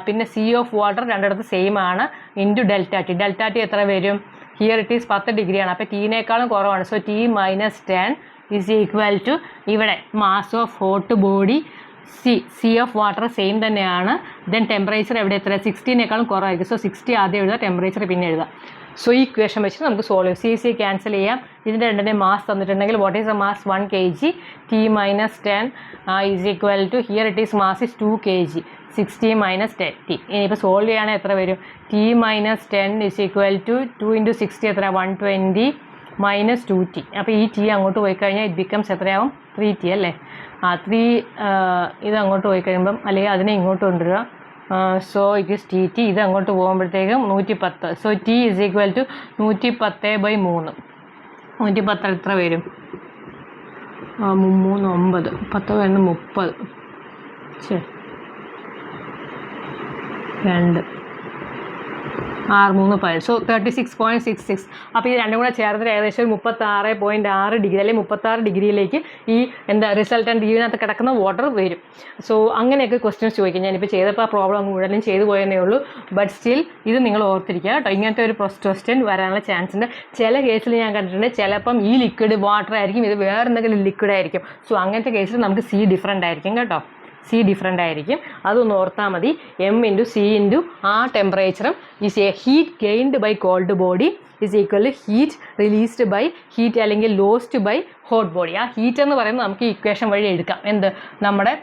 പിന്നെ C ഓഫ് വാട്ടർ രണ്ടിടത്ത് സെയിം ആണ്, ഇൻറ്റു ഡെൽറ്റ ടി എത്ര വരും? ഹിയർ ഇറ്റ് ഈസ് 10 ഡിഗ്രിയാണ്, അപ്പോൾ ടീനേക്കാളും കുറവാണ്. So T minus 10 is equal to ഇവിടെ mass of hot body C of water same തന്നെയാണ്. ദെൻ ടെമ്പറേച്ചർ എവിടെ എത്ര? 60-നേക്കാളും കുറവായിരിക്കും. സോ 60 ആദ്യം എഴുതുക, ടെമ്പറേച്ചർ പിന്നെ എഴുതുക. സോ ഈ ഇക്വേഷൻ വെച്ചിട്ട് നമുക്ക് സോൾവ് ചെയ്യാം. C ക്യാൻസൽ ചെയ്യാം. ഇതിൻ്റെ രണ്ടിൻ്റെ മാസ് തന്നിട്ടുണ്ടെങ്കിൽ what is the mass? 1 kg. T minus 10 is equal to here it is mass is 2 kg. 60 minus 10 T. ഇനിയിപ്പോൾ സോൾവ് ചെയ്യുകയാണെങ്കിൽ എത്ര വരും? T minus 10 is equal to 2 into 60 എത്ര? 120 മൈനസ് 2T. അപ്പോൾ ഈ T അങ്ങോട്ട് പോയി കഴിഞ്ഞാൽ ഇറ്റ് ബിക്കംസ് എത്രയാവും? 3T അല്ലേ? 3 ഇത് അങ്ങോട്ട് പോയി കഴിയുമ്പം അല്ലെങ്കിൽ അതിനെ ഇങ്ങോട്ട് കൊണ്ടുവരിക. So it is TT. ഇത് അങ്ങോട്ട് പോകുമ്പോഴത്തേക്കും 110. So T is equal to 110/3. 110 എത്ര വരും? 3 9 10 വേണം 30 2 6 3 10. സോ 36.66. അപ്പോൾ ഇത് രണ്ടും കൂടെ ചേർത്തിട്ട് ഏകദേശം 36.6 ഡിഗ്രി അല്ലെങ്കിൽ 36 ഡിഗ്രിയിലേക്ക് ഈ റിസൾട്ടൻ്റ് ഇതിനകത്ത് കിടക്കുന്ന വാട്ടർ വരും. സോ അങ്ങനെയൊക്കെ ക്വസ്റ്റ്യൻസ് ചോദിക്കും. ഞാനിപ്പോൾ ചെയ്തപ്പോൾ ആ പ്രോബ്ലം മുഴുവനും ചെയ്തു പോയെന്നേ ഉള്ളൂ. ബട്ട് സ്റ്റിൽ ഇത് നിങ്ങൾ ഓർത്തിരിക്കുക കേട്ടോ. ഇങ്ങനത്തെ ഒരു ക്വസ്റ്റ്യൻ വരാനുള്ള ചാൻസ് ഉണ്ട്. ചില കേസിൽ ഞാൻ കണ്ടിട്ടുണ്ട് ചിലപ്പം ഈ ലിക്വിഡ് വാട്ടർ ആയിരിക്കും, ഇത് വേറെ എന്തെങ്കിലും ലിക്വിഡ് ആയിരിക്കും. സോ അങ്ങനത്തെ കേസിൽ നമുക്ക് C ഡിഫറൻ്റ് ആയിരിക്കും കേട്ടോ. C ഡിഫറൻ്റ് ആയിരിക്കും, അതൊന്ന് ഓർത്താൽ മതി. M ഇൻറ്റു C ഇൻറ്റു ആ ടെമ്പറേച്ചറും is a heat gained by cold body is equal to heat released by heat അല്ലെങ്കിൽ ലോസ്റ്റ് ബൈ ഹോട്ട് ബോഡി. ആ ഹീറ്റ് എന്ന് പറയുന്നത് നമുക്ക് ഇക്വേഷൻ വഴി എടുക്കാം. എന്ത്? നമ്മുടെ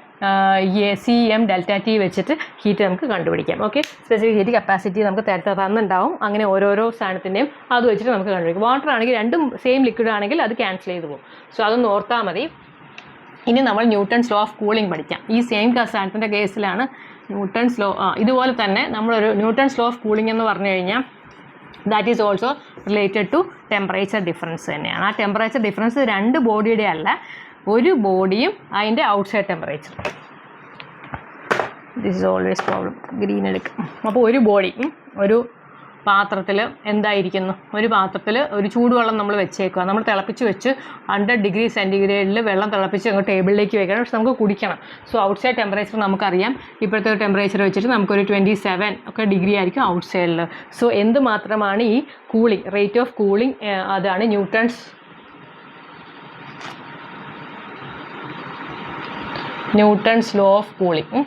CM ഡെൽറ്റ ടി വെച്ചിട്ട് ഹീറ്റ് നമുക്ക് കണ്ടുപിടിക്കാം. ഓക്കെ, സ്പെസിഫിക് ഹീറ്റ് കപ്പാസിറ്റി നമുക്ക് തന്നുണ്ടാവും. അങ്ങനെ ഓരോരോ സാധനത്തിൻ്റെയും അത് വെച്ചിട്ട് നമുക്ക് കണ്ടുപിടിക്കാം. വാട്ടർ ആണെങ്കിൽ രണ്ടും സെയിം ലിക്വിഡ് ആണെങ്കിൽ അത് ക്യാൻസൽ ചെയ്ത് പോകും. സോ അതൊന്ന് ഓർത്താൽ മതി. ഇനി നമ്മൾ ന്യൂട്ടൺസ് ലോ ഓഫ് കൂളിംഗ് പഠിക്കാം. ഈ സെയിം സാധനത്തിൻ്റെ കേസിലാണ് ന്യൂട്ടൺസ് ലോ. ഇതുപോലെ തന്നെ നമ്മളൊരു ന്യൂട്ടൺസ് ലോ ഓഫ് കൂളിംഗ് എന്ന് പറഞ്ഞു കഴിഞ്ഞാൽ that is also related to temperature difference തന്നെയാണ്. ആ ടെമ്പറേച്ചർ ഡിഫറൻസ് 2 ബോഡിയുടെ അല്ല, ഒരു ബോഡിയും അതിൻ്റെ outside temperature. This is always problem. Green എടുക്കും. അപ്പോൾ ഒരു ബോഡി ഒരു പാത്രത്തിൽ എന്തായിരിക്കുന്നു? ഒരു പാത്രത്തിൽ ഒരു ചൂടുവെള്ളം നമ്മൾ വെച്ചേക്കുക. നമ്മൾ തിളപ്പിച്ച് വെച്ച് 100 ഡിഗ്രി സെൻറ്റിഗ്രേഡിൽ വെള്ളം തിളപ്പിച്ച് അങ്ങ് ടേബിളിലേക്ക് വെക്കണം. പക്ഷെ നമുക്ക് കുടിക്കണം. സോ ഔട്ട്സൈഡ് ടെമ്പറേച്ചർ നമുക്കറിയാം. ഇപ്പോഴത്തെ ടെമ്പറേച്ചർ വെച്ചിട്ട് നമുക്കൊരു 27 ഒക്കെ ഡിഗ്രി ആയിരിക്കും ഔട്ട്സൈഡിൽ. സോ എന്ത് മാത്രമാണ് ഈ കൂളിംഗ്, റേറ്റ് ഓഫ് കൂളിംഗ്, അതാണ് Newton's law of cooling.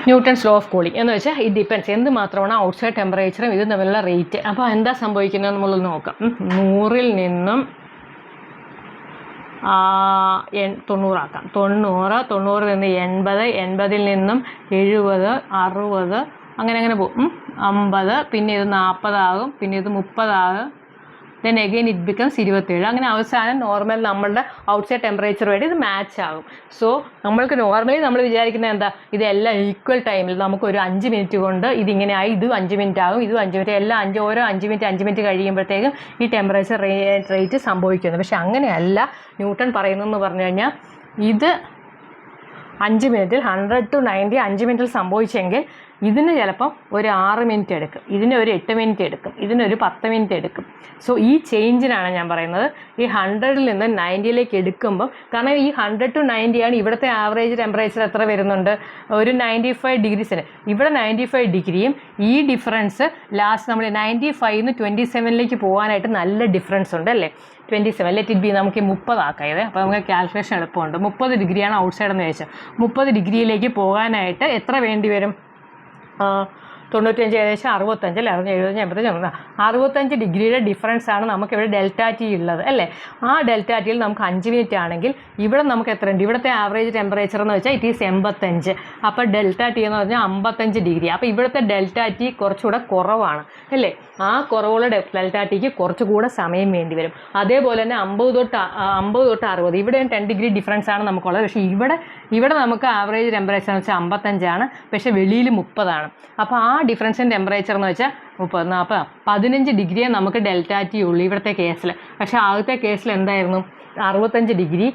Newton's law of cooling എന്ന് വെച്ചാൽ ഇത് ഡിപ്പെൻസ് എന്ത് മാത്രമാണ് ഔട്ട്സൈഡ് ടെമ്പറേച്ചറും ഇത് തമ്മിലുള്ള റേറ്റ്. അപ്പോൾ എന്താ സംഭവിക്കുന്നത് നമ്മളൊന്ന് നോക്കാം. 100-ൽ നിന്നും 90 ആക്കാം. 90 നിന്ന് 80, 80 നിന്നും 70, 60 അങ്ങനെ പോകും. 50, പിന്നെ ഇത് 40 ആകും, പിന്നെ ഇത് 30 ആകും, ദെൻ അഗെയിൻ ഇറ്റ് ബിക്കംസ് 27. അങ്ങനെ അവസാനം നോർമൽ നമ്മളുടെ ഔട്ട്സൈഡ് ടെമ്പറേച്ചറുമായിട്ട് ഇത് മാച്ച് ആകും. സോ നമ്മൾക്ക് നോർമലി നമ്മൾ വിചാരിക്കുന്നത് എന്താ, ഇതെല്ലാം ഈക്വൽ ടൈമിൽ നമുക്കൊരു 5 മിനിറ്റ് കൊണ്ട് ഇതിങ്ങനെ ആയി, ഇത് 5 മിനിറ്റ് ആകും, ഇത് 5 മിനിറ്റ്, എല്ലാം ഓരോ 5 മിനിറ്റ് കഴിയുമ്പോഴത്തേക്കും ഈ ടെമ്പറേച്ചർ റേറ്റ് സംഭവിക്കുന്നു. പക്ഷെ അങ്ങനെയല്ല ന്യൂട്ടൺ പറയുന്നതെന്ന് പറഞ്ഞു കഴിഞ്ഞാൽ, ഇത് 5 മിനിറ്റിൽ 100 to 90 5 മിനിറ്റിൽ സംഭവിച്ചെങ്കിൽ ഇതിന് ചിലപ്പം ഒരു 6 മിനിറ്റ് എടുക്കും, ഇതിന് ഒരു 8 മിനിറ്റ് എടുക്കും, ഇതിനൊരു 10 മിനിറ്റ് എടുക്കും. സോ ഈ ചേഞ്ചിനാണ് ഞാൻ പറയുന്നത്, ഈ 100ൽ നിന്ന് 90ലേക്ക് എടുക്കുമ്പം, കാരണം ഈ 100 to 90 ആണ് ഇവിടുത്തെ ആവറേജ് ടെമ്പറേച്ചർ എത്ര വരുന്നുണ്ട്, ഒരു 95 ഡിഗ്രീസിന്. ഇവിടെ 95 ഡിഗ്രിയും ഈ ഡിഫറൻസ് ലാസ്റ്റ് നമ്മൾ 95 27ലേക്ക് പോകാനായിട്ട് നല്ല ഡിഫറൻസ് ഉണ്ട് അല്ലേ. 27 ലെറ്റ് ഇറ്റ് ബി, നമുക്ക് 30 ആക്കായത്. അപ്പോൾ നമുക്ക് കാൽക്കുലേഷൻ എളുപ്പമുണ്ട്. 30 ഡിഗ്രിയാണ് ഔട്ട് സൈഡ് എന്ന് ചോദിച്ചാൽ 30 ഡിഗ്രിയിലേക്ക് പോകാനായിട്ട് എത്ര വേണ്ടി വരും? 95 ഏകദേശം 65 അല്ലേ, 70, 85, 65 ഡിഗ്രിയുടെ ഡിഫറൻസ് ആണ് നമുക്കിവിടെ ഡെൽറ്റ ടി ഉള്ളത് അല്ലേ. ആ ഡെൽറ്റ ടിയിൽ നമുക്ക് 5 മിനിറ്റ് ആണെങ്കിൽ ഇവിടെ നമുക്ക് എത്ര ഉണ്ട്, ഇവിടുത്തെ ആവറേജ് ടെമ്പറേച്ചർ എന്ന് വെച്ചാൽ ഇറ്റ് ഈസ് 85. അപ്പോൾ ഡെൽറ്റ ടി എന്ന് പറഞ്ഞാൽ 55 ഡിഗ്രി. അപ്പോൾ ഇവിടുത്തെ ഡെൽറ്റ ടി കുറച്ചുകൂടെ കുറവാണ് അല്ലേ. ആ കുറവുള്ള ഡെൽറ്റ ടിക്ക് കുറച്ചുകൂടെ സമയം വേണ്ടി വരും. അതേപോലെ തന്നെ 50 തൊട്ട് 60, ഇവിടെ 10 ഡിഗ്രി ഡിഫറൻസ് ആണ് നമുക്കുള്ളത്. പക്ഷേ ഇവിടെ നമുക്ക് ആവറേജ് ടെമ്പറേച്ചർ എന്ന് വെച്ചാൽ 55 ആണ്, പക്ഷേ വെളിയിൽ 30 ആണ്. അപ്പോൾ ആ ഡിഫറൻസിൻ ടെമ്പറേച്ചർ എന്ന് വെച്ചാൽ 30, 40, 15 ഡിഗ്രിയെ നമുക്ക് ഡെൽറ്റ ടി ഉള്ളൂ ഇവിടുത്തെ കേസിൽ. പക്ഷേ ആദ്യത്തെ കേസിൽ എന്തായിരുന്നു, 65 ഡിഗ്രി,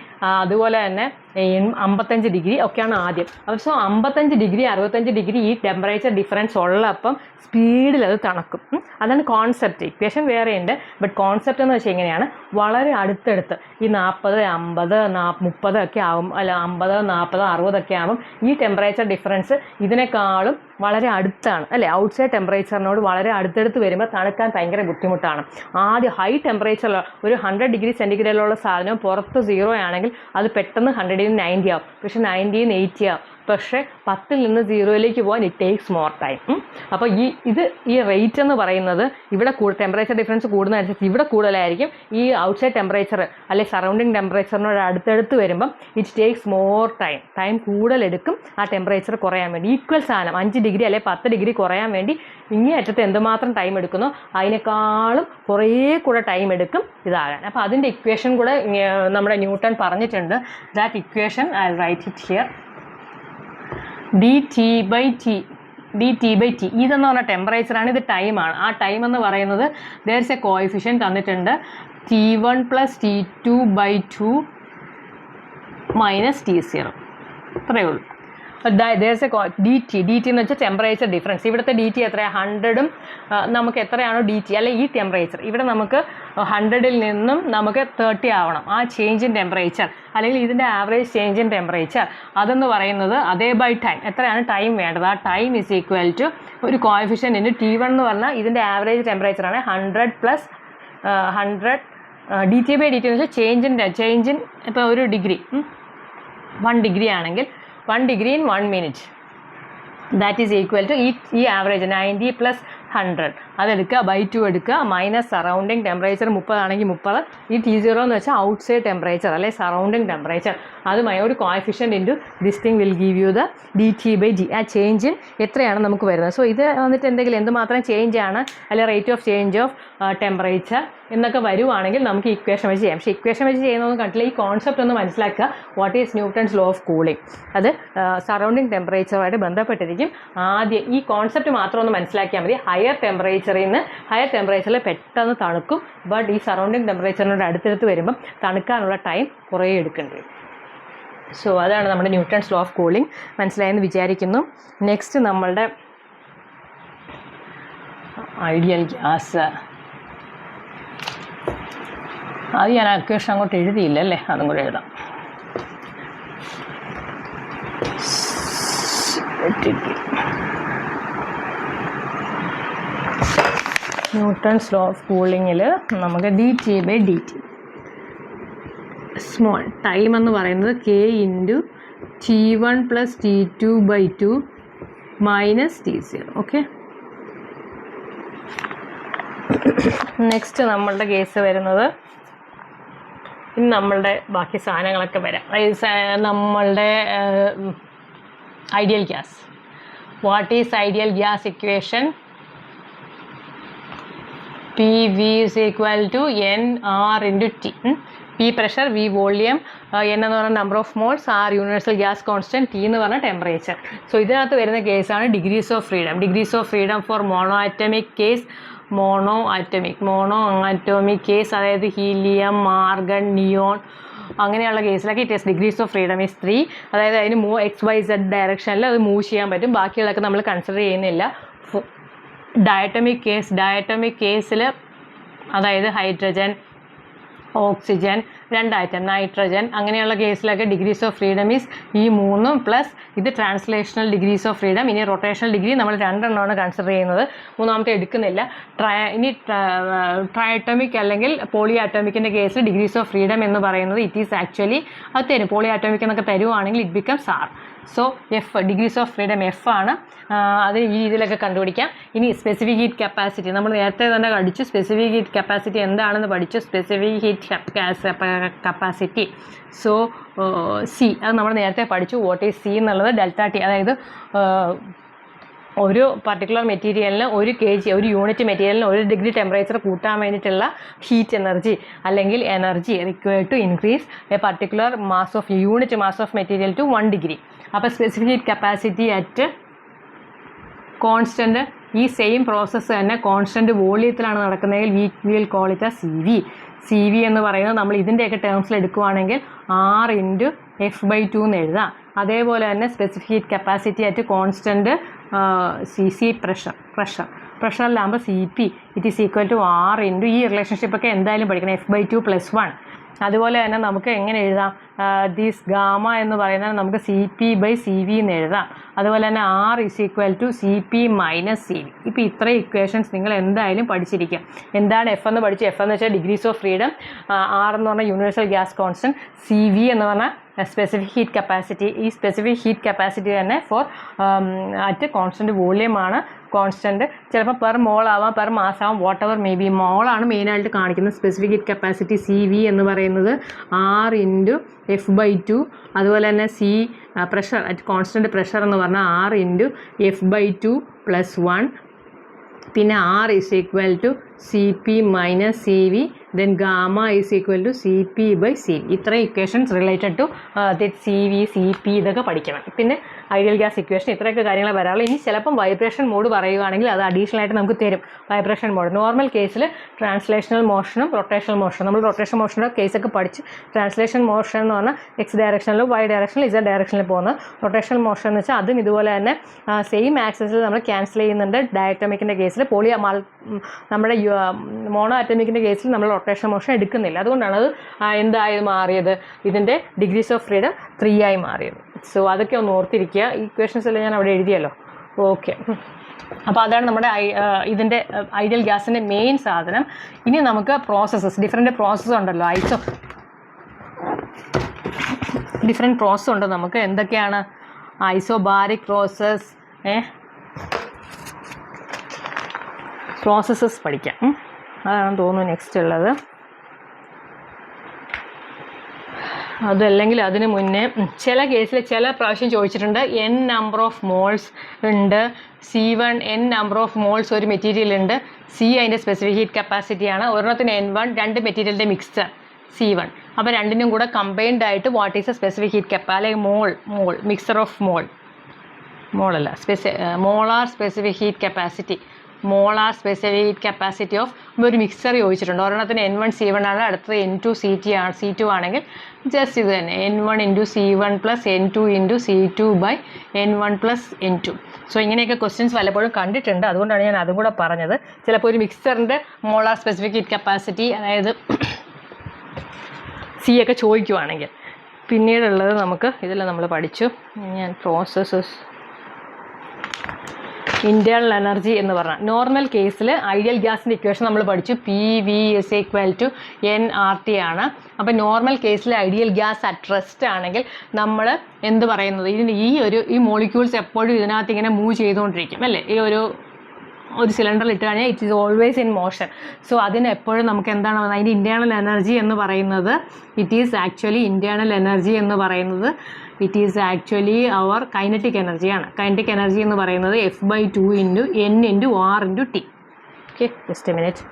അതുപോലെ തന്നെ 55 ഡിഗ്രി ഒക്കെയാണ് ആദ്യം. സോ 55 ഡിഗ്രി 65 ഡിഗ്രി ഈ ടെമ്പറേച്ചർ ഡിഫറൻസ് ഉള്ളപ്പം സ്പീഡിൽ അത് തണുക്കും. അതാണ് കോൺസെപ്റ്റ്. ഇക്വേഷൻ വേറെയുണ്ട്, ബട്ട് കോൺസെപ്റ്റ് എന്ന് വെച്ചാൽ ഇങ്ങനെയാണ്, വളരെ അടുത്തടുത്ത് ഈ 40, 50, 30 ഒക്കെ ആകും, അല്ല 50, 40, 60 ഒക്കെ ആകും. ഈ ടെമ്പറേച്ചർ ഡിഫറൻസ് ഇതിനേക്കാളും വളരെ അടുത്താണ് അല്ലേ. ഔട്ട്സൈഡ് ടെമ്പറേച്ചറിനോട് വളരെ അടുത്തടുത്ത് വരുമ്പോൾ തണുക്കാൻ ഭയങ്കര ബുദ്ധിമുട്ടാണ്. ആദ്യം ഹൈ ടെമ്പറേച്ചറിൽ ഒരു 100 ഡിഗ്രി സെൻറ്റിഗ്രേഡിലുള്ള സാധനം പുറത്ത് 0 ആണെങ്കിൽ അത് പെട്ടെന്ന് 100 90 ആവും, പക്ഷേ 90 80 ആവും. പക്ഷേ 10ൽ നിന്ന് 0ലേക്ക് പോകാൻ ഇറ്റ് ടേക്സ് മോർ ടൈം. അപ്പോൾ ഈ റേറ്റ് എന്ന് പറയുന്നത് ഇവിടെ ടെമ്പറേച്ചർ ഡിഫറൻസ് കൂടുന്നതനുസരിച്ച് ഇവിടെ കൂടുതലായിരിക്കും. ഈ ഔട്ട്സൈഡ് ടെമ്പറേച്ചർ അല്ലെ സറൗണ്ടിങ് ടെമ്പറേച്ചറിനോട് അടുത്തടുത്ത് വരുമ്പം ഇറ്റ് ടേക്സ് മോർ ടൈം കൂടുതലെടുക്കും ആ ടെമ്പറേച്ചർ കുറയാൻ വേണ്ടി. ഈക്വൽ സാധനം 5 ഡിഗ്രി അല്ലെ 10 ഡിഗ്രി കുറയാൻ വേണ്ടി ഇങ്ങേ അറ്റത്ത് എന്തുമാത്രം ടൈം എടുക്കുന്നോ അതിനേക്കാളും കുറേ കൂടെ ടൈം എടുക്കും ഇതാകാൻ. അപ്പോൾ അതിൻ്റെ ഇക്വേഷൻ കൂടെ നമ്മുടെ ന്യൂട്ടൺ പറഞ്ഞിട്ടുണ്ട്. That equation I write it here. dt by t ഇതെന്ന് പറഞ്ഞാൽ ടെമ്പറേച്ചറാണ്, ഇത് ടൈമാണ്. ആ ടൈം എന്ന് പറയുന്നത് there is a coefficient തന്നിട്ടുണ്ട്, T1 plus T2 by 2 minus T0, അത്രയേ ഉള്ളൂ. there's a dt എന്ന് വെച്ചാൽ ടെമ്പറേച്ചർ ഡിഫറൻസ്. ഇവിടുത്തെ dt എത്രയാണ്, 100ഉം നമുക്ക് എത്രയാണോ dt അല്ലെ ഈ ടെമ്പറേച്ചർ, ഇവിടെ നമുക്ക് 100ൽ നിന്നും നമുക്ക് 30 ആവണം ആ ചേഞ്ച് ഇൻ ടെമ്പറേച്ചർ, അല്ലെങ്കിൽ ഇതിൻ്റെ ആവറേജ് ചേഞ്ച് ഇൻ ടെമ്പറേച്ചർ. അതെന്ന് പറയുന്നത് അതേ ബൈ ടൈം, എത്രയാണ് ടൈം വേണ്ടത്, ആ ടൈം ഇസ് ഈക്വൽ ടു ഒരു കോഎഫിഷ്യൻ്റ് ഇൻറ്റു T1 എന്ന് പറഞ്ഞാൽ ഇതിൻ്റെ ആവറേജ് ടെമ്പറേച്ചറാണ് 100 പ്ലസ് 100 dt ബൈ dt എന്ന് വെച്ചാൽ ചേഞ്ച് ഇൻ ഇപ്പോൾ ഒരു ഡിഗ്രി 1 ഡിഗ്രി ആണെങ്കിൽ 1 degree in 1 minute, that is equal to ഈ ആവറേജ് 90 പ്ലസ് 100 അതെടുക്കുക, ബൈ 2 എടുക്കുക, മൈനസ് സറൗണ്ടിങ് ടെമ്പറേച്ചർ 30 ആണെങ്കിൽ 30, ഈ T0 എന്ന് വെച്ചാൽ ഔട്ട്സൈഡ് ടെമ്പറേച്ചർ അല്ലെ സറൗണ്ടിങ് ടെമ്പറേച്ചർ, അതുമായി ഒരു coefficient into this thing will give you the dt by d, ആ ചേഞ്ച് എത്രയാണ് നമുക്ക് വരുന്നത്. സോ ഇത് വന്നിട്ട് എന്തെങ്കിലും എന്തുമാത്രം ചേഞ്ച് ആണ് അല്ലെ rate of change of temperature എന്നൊക്കെ വരുവാണെങ്കിൽ നമുക്ക് ഇക്വേഷൻ വെച്ച് ചെയ്യാം. പക്ഷേ ഇക്വേഷൻ വെച്ച് ചെയ്യുന്നതൊന്നും കണ്ടില്ല, ഈ കോൺസെപ്റ്റ് ഒന്ന് മനസ്സിലാക്കുക. What is Newton's law of cooling, അത് സറൗണ്ടിങ് ടെമ്പറേച്ചറുമായിട്ട് ബന്ധപ്പെട്ടിരിക്കും. ആദ്യം ഈ കോൺസെപ്റ്റ് മാത്രം ഒന്ന് മനസ്സിലാക്കിയാൽ മതി. ഹയർ ടെമ്പറേച്ചറിൽ പെട്ടെന്ന് തണുക്കും, ബട്ട് ഈ സറൗണ്ടിങ് ടെമ്പറേച്ചറിനോട് അടുത്തടുത്ത് വരുമ്പം തണുക്കാനുള്ള ടൈം കുറേ എടുക്കേണ്ടി വരും. സോ അതാണ് നമ്മുടെ ന്യൂട്ടൺസ് ലോ ഓഫ് കൂളിംഗ്. മനസ്സിലായെന്ന് വിചാരിക്കുന്നു. നെക്സ്റ്റ് നമ്മളുടെ ഐഡിയൽ ഗ്യാസ്, അത് ഞാൻ ഇക്വേഷൻ അങ്ങോട്ട് എഴുതിയില്ല അല്ലേ, അതും കൂടെ എഴുതാം. ന്യൂട്ടൺസ് ലോ ഓഫ് കൂളിങ്ങിൽ നമുക്ക് dt by dt small time എന്ന് പറയുന്നത് k ഇൻറ്റു T1 plus T2 by 2 minus T0. Okay, next നമ്മളുടെ കേസ് വരുന്നത് ഇനി നമ്മളുടെ ബാക്കി സാധനങ്ങളൊക്കെ വരാം. അതായത് നമ്മളുടെ ideal gas. What is ideal gas equation? PV is equal to NR into T. P pressure, V volume, N എന്ന് പറഞ്ഞ number of moles, R universal gas constant, T എന്ന് പറഞ്ഞ ടെമ്പറേച്ചർ. സോ ഇതിനകത്ത് വരുന്ന കേസാണ് degrees of freedom. Degrees of freedom for monoatomic gas, monoatomic gas, അതായത് helium, argon, neon അങ്ങനെയുള്ള കേസിലൊക്കെ it is degrees of freedom is 3. അതായത് അതിന് XYZ ഡയറക്ഷനിൽ അത് മൂവ് ചെയ്യാൻ പറ്റും. ബാക്കിയുള്ളതൊക്കെ നമ്മൾ കൺസിഡർ ചെയ്യുന്നില്ല. ഡയറ്റമിക് കേസിൽ അതായത് ഹൈഡ്രജൻ, ഓക്സിജൻ, 2 ആറ്റം, നൈട്രജൻ അങ്ങനെയുള്ള കേസിലൊക്കെ ഡിഗ്രീസ് ഓഫ് ഫ്രീഡം ഈസ് ഈ 3 പ്ലസ് ഇത് ട്രാൻസ്ലേഷണൽ ഡിഗ്രീസ് ഓഫ് ഫ്രീഡം. ഇനി റൊട്ടേഷണൽ ഡിഗ്രി നമ്മൾ 2 എണ്ണമാണ് കൺസിഡർ ചെയ്യുന്നത്, 3ാമത്തെ എടുക്കുന്നില്ല. ഇനി ട്രയറ്റോമിക് അല്ലെങ്കിൽ പോളി ആറ്റോമിക്കിൻ്റെ കേസിൽ ഡിഗ്രീസ് ഓഫ് ഫ്രീഡം എന്ന് പറയുന്നത് ഇറ്റ് ഈസ് ആക്ച്വലി അത് തരും. പോളി ആറ്റോമിക് എന്നൊക്കെ തരുവാണെങ്കിൽ it becomes R. So degrees of freedom ആണ്. അത് ഈ രീതിയിലൊക്കെ കണ്ടുപിടിക്കാം. ഇനി സ്പെസിഫിക് ഹീറ്റ് കപ്പാസിറ്റി നമ്മൾ നേരത്തെ തന്നെ പഠിച്ചു. സ്പെസിഫിക് ഹീറ്റ് കപ്പാസിറ്റി എന്താണെന്ന് പഠിച്ചു. Specific heat capacity so C അത് നമ്മൾ നേരത്തെ പഠിച്ചു. വാട്ട് ഈസ് സി എന്നുള്ളത് ΔT. അതായത് ഒരു പർട്ടിക്കുലർ മെറ്റീരിയലിന് 1 kg ഒരു യൂണിറ്റ് മെറ്റീരിയലിന് 1 ഡിഗ്രി ടെമ്പറേച്ചർ കൂട്ടാൻ വേണ്ടിയിട്ടുള്ള ഹീറ്റ് എനർജി അല്ലെങ്കിൽ energy required to increase a particular unit mass of material to 1 degree. അപ്പോൾ specific heat capacity at constant ഈ സെയിം പ്രോസസ്സ് തന്നെ കോൺസ്റ്റൻറ്റ് വോളിയത്തിലാണ് നടക്കുന്നതെങ്കിൽ will call it a CV എന്ന് പറയുന്നത് നമ്മൾ ഇതിൻ്റെയൊക്കെ ടേംസിൽ എടുക്കുകയാണെങ്കിൽ R × F/2 എന്ന് എഴുതാം. അതേപോലെ തന്നെ specific heat capacity at constant CC പ്രഷറിലാകുമ്പോൾ CP it is equal to R × ഈ റിലേഷൻഷിപ്പൊക്കെ എന്തായാലും പഠിക്കണം, F/2 + 1. അതുപോലെ തന്നെ നമുക്ക് എങ്ങനെ എഴുതാം? ദിസ് ഗാമ എന്ന് പറയുന്നത് നമുക്ക് CP/CV എന്ന് എഴുതാം. അതുപോലെ തന്നെ R = CP - CV. ഇപ്പോൾ ഇത്രയും ഇക്വേഷൻസ് നിങ്ങൾ എന്തായാലും പഠിച്ചിരിക്കുക. എന്താണ് F എന്ന് പഠിച്ചു? F എന്ന് വെച്ചാൽ ഡിഗ്രീസ് ഓഫ് ഫ്രീഡം, R എന്ന് പറഞ്ഞാൽ യൂണിവേഴ്സൽ ഗ്യാസ് കോൺസ്റ്റൻറ്റ്, CV എന്ന് പറഞ്ഞാൽ സ്പെസിഫിക് ഹീറ്റ് കപ്പാസിറ്റി. ഈ സ്പെസിഫിക് ഹീറ്റ് കപ്പാസിറ്റി തന്നെ ഫോർ അറ്റ് കോൺസ്റ്റൻറ്റ് വോളിയമാണ്. കോൺസ്റ്റൻറ്റ് ചിലപ്പോൾ പെർ മോൾ ആവാം, പെർ മാസ് ആവാം, വാട്ട് എവർ മേ ബി. മോളാണ് മെയിനായിട്ട് കാണിക്കുന്നത്. സ്പെസിഫിക് ഹീറ്റ് കപ്പാസിറ്റി CV എന്ന് പറയുന്നത് R × F/2. അതുപോലെ തന്നെ പ്രഷർ അറ്റ് കോൺസ്റ്റൻറ്റ് പ്രഷർ എന്ന് പറഞ്ഞാൽ R × F/2 + 1. പിന്നെ R = CP - CV. then gamma is equal to CP/CV. ഇത്രയും equations related to CV, CP ഇതൊക്കെ പഠിക്കണം. പിന്നെ ഐഡിയൽ ഗ്യാസ് ഇക്വേഷൻ ഇത്രയൊക്കെ കാര്യങ്ങൾ വരാറുള്ളൂ. ഇനി ചിലപ്പം വൈബ്രേഷൻ മോഡ് പറയുകയാണെങ്കിൽ അത് അഡീഷണൽ ആയിട്ട് നമുക്ക് തരും. വൈബ്രേഷൻ മോഡ് നോർമൽ കേസിൽ ട്രാൻസ്ലേഷണൽ മോഷനും റൊട്ടേഷണൽ മോഷനും നമ്മൾ റൊട്ടേഷൻ മോഷൻ്റെ കേസൊക്കെ പഠിച്ച്. ട്രാൻസ്ലേഷൻ മോഷൻ എന്ന് പറഞ്ഞാൽ X ഡയറക്ഷനിലും Y ഡയറക്ഷനിൽ Z ഡയറക്ഷനിൽ പോകുന്നത്. റൊട്ടേഷണൽ മോഷൻ എന്ന് വെച്ചാൽ അതും ഇതുപോലെ തന്നെ സെയിം ആക്സസിൽ നമ്മൾ ക്യാൻസൽ ചെയ്യുന്നുണ്ട്. ഡയറ്റോമിക്കിൻ്റെ കേസിൽ നമ്മുടെ മോണോ ആറ്റമിക്കിൻ്റെ കേസിൽ നമ്മൾ റൊട്ടേഷൻ മോഷൻ എടുക്കുന്നില്ല. അതുകൊണ്ടാണ് അത് എന്തായി മാറിയത്, ഇതിൻ്റെ ഡിഗ്രീസ് ഓഫ് ഫ്രീഡം 3 ആയി മാറിയത്. സോ അതൊക്കെ ഒന്ന് ഓർത്തിരിക്കുക. ഈ ഇക്വേഷൻസ് എല്ലാം ഞാൻ അവിടെ എഴുതിയല്ലോ. ഓക്കെ, അപ്പോൾ അതാണ് നമ്മുടെ ഇതിൻ്റെ ഐഡിയൽ ഗ്യാസിൻ്റെ മെയിൻ സാധനം. ഇനി നമുക്ക് ഡിഫറെൻറ്റ് പ്രോസസ്സ് ഉണ്ടല്ലോ. ഡിഫറെൻറ്റ് പ്രോസസ്സ് ഉണ്ട് നമുക്ക്. എന്തൊക്കെയാണ്? ഐസോബാരിക് പ്രോസസ്സസ് പഠിക്കാം. അതാണ് തോന്നുന്നു നെക്സ്റ്റ് ഉള്ളത്. അതല്ലെങ്കിൽ അതിന് മുന്നേ ചില കേസിൽ ചില പ്രാവശ്യം ചോദിച്ചിട്ടുണ്ട് N നമ്പർ ഓഫ് മോൾസ് ഉണ്ട്, C1 N number of moles ഒരു മെറ്റീരിയൽ ഉണ്ട്, C അതിൻ്റെ സ്പെസിഫിക് ഹീറ്റ് കപ്പാസിറ്റിയാണ്. ഒരെണ്ണത്തിന് N1 2 മെറ്റീരിയലിൻ്റെ മിക്സ്ചർ C1. അപ്പോൾ രണ്ടിനും കൂടെ കമ്പൈൻഡ് ആയിട്ട് what is a specific heat അല്ലെങ്കിൽ മോൾ മിക്സർ ഓഫ് മോളല്ല molar specific heat capacity. Molar specific heat capacity of ഒരു മിക്സർ ചോദിച്ചിട്ടുണ്ട്. ഒരെണ്ണത്തിന് N1 C1 ആണ്, അടുത്തത് N2 C2 ആണെങ്കിൽ ജസ്റ്റ് ഇത് തന്നെ N1 × C1 + N2 × C2/N1 + N2. So ഇങ്ങനെയൊക്കെ ക്വസ്റ്റ്യൻസ് പലപ്പോഴും കണ്ടിട്ടുണ്ട്. അതുകൊണ്ടാണ് ഞാൻ അതും കൂടെ പറഞ്ഞത്. ചിലപ്പോൾ ഒരു മിക്സറിൻ്റെ മോളാർ സ്പെസിഫിക് ഹീറ്റ് കപ്പാസിറ്റി അതായത് C ഒക്കെ ചോദിക്കുവാണെങ്കിൽ. പിന്നീടുള്ളത് നമുക്ക് ഇതെല്ലാം നമ്മൾ പഠിച്ചു. ഞാൻ പ്രോസസ്സസ് ഇൻറ്റേർണൽ എനർജി എന്ന് പറഞ്ഞാൽ നോർമൽ കേസിൽ ഐഡിയൽ ഗ്യാസിൻ്റെ ഇക്വേഷൻ നമ്മൾ പഠിച്ചു. PV = nRT ആണ്. അപ്പോൾ നോർമൽ കേസിൽ ഐഡിയൽ ഗ്യാസ് അറ്റ് റെസ്റ്റ് ആണെങ്കിൽ നമ്മൾ എന്ത് പറയുന്നത്, ഈ മോളിക്യൂൾസ് എപ്പോഴും ഇതിനകത്ത് ഇങ്ങനെ മൂവ് ചെയ്തുകൊണ്ടിരിക്കും അല്ലേ. ഈ ഒരു ഒരു സിലിണ്ടറിൽ ഇട്ട് കഴിഞ്ഞാൽ it is always in motion. So അതിന് എപ്പോഴും നമുക്ക് എന്താണ് അതിൻ്റെ ഇൻറ്റേർണൽ എനർജി എന്ന് പറയുന്നത്, it is actually internal energy എന്ന് പറയുന്നത് it is actually our kinetic എനർജിയാണ്. കൈനറ്റിക് എനർജി എന്ന് പറയുന്നത് F/2 into N into R into T. Okay, just a minute.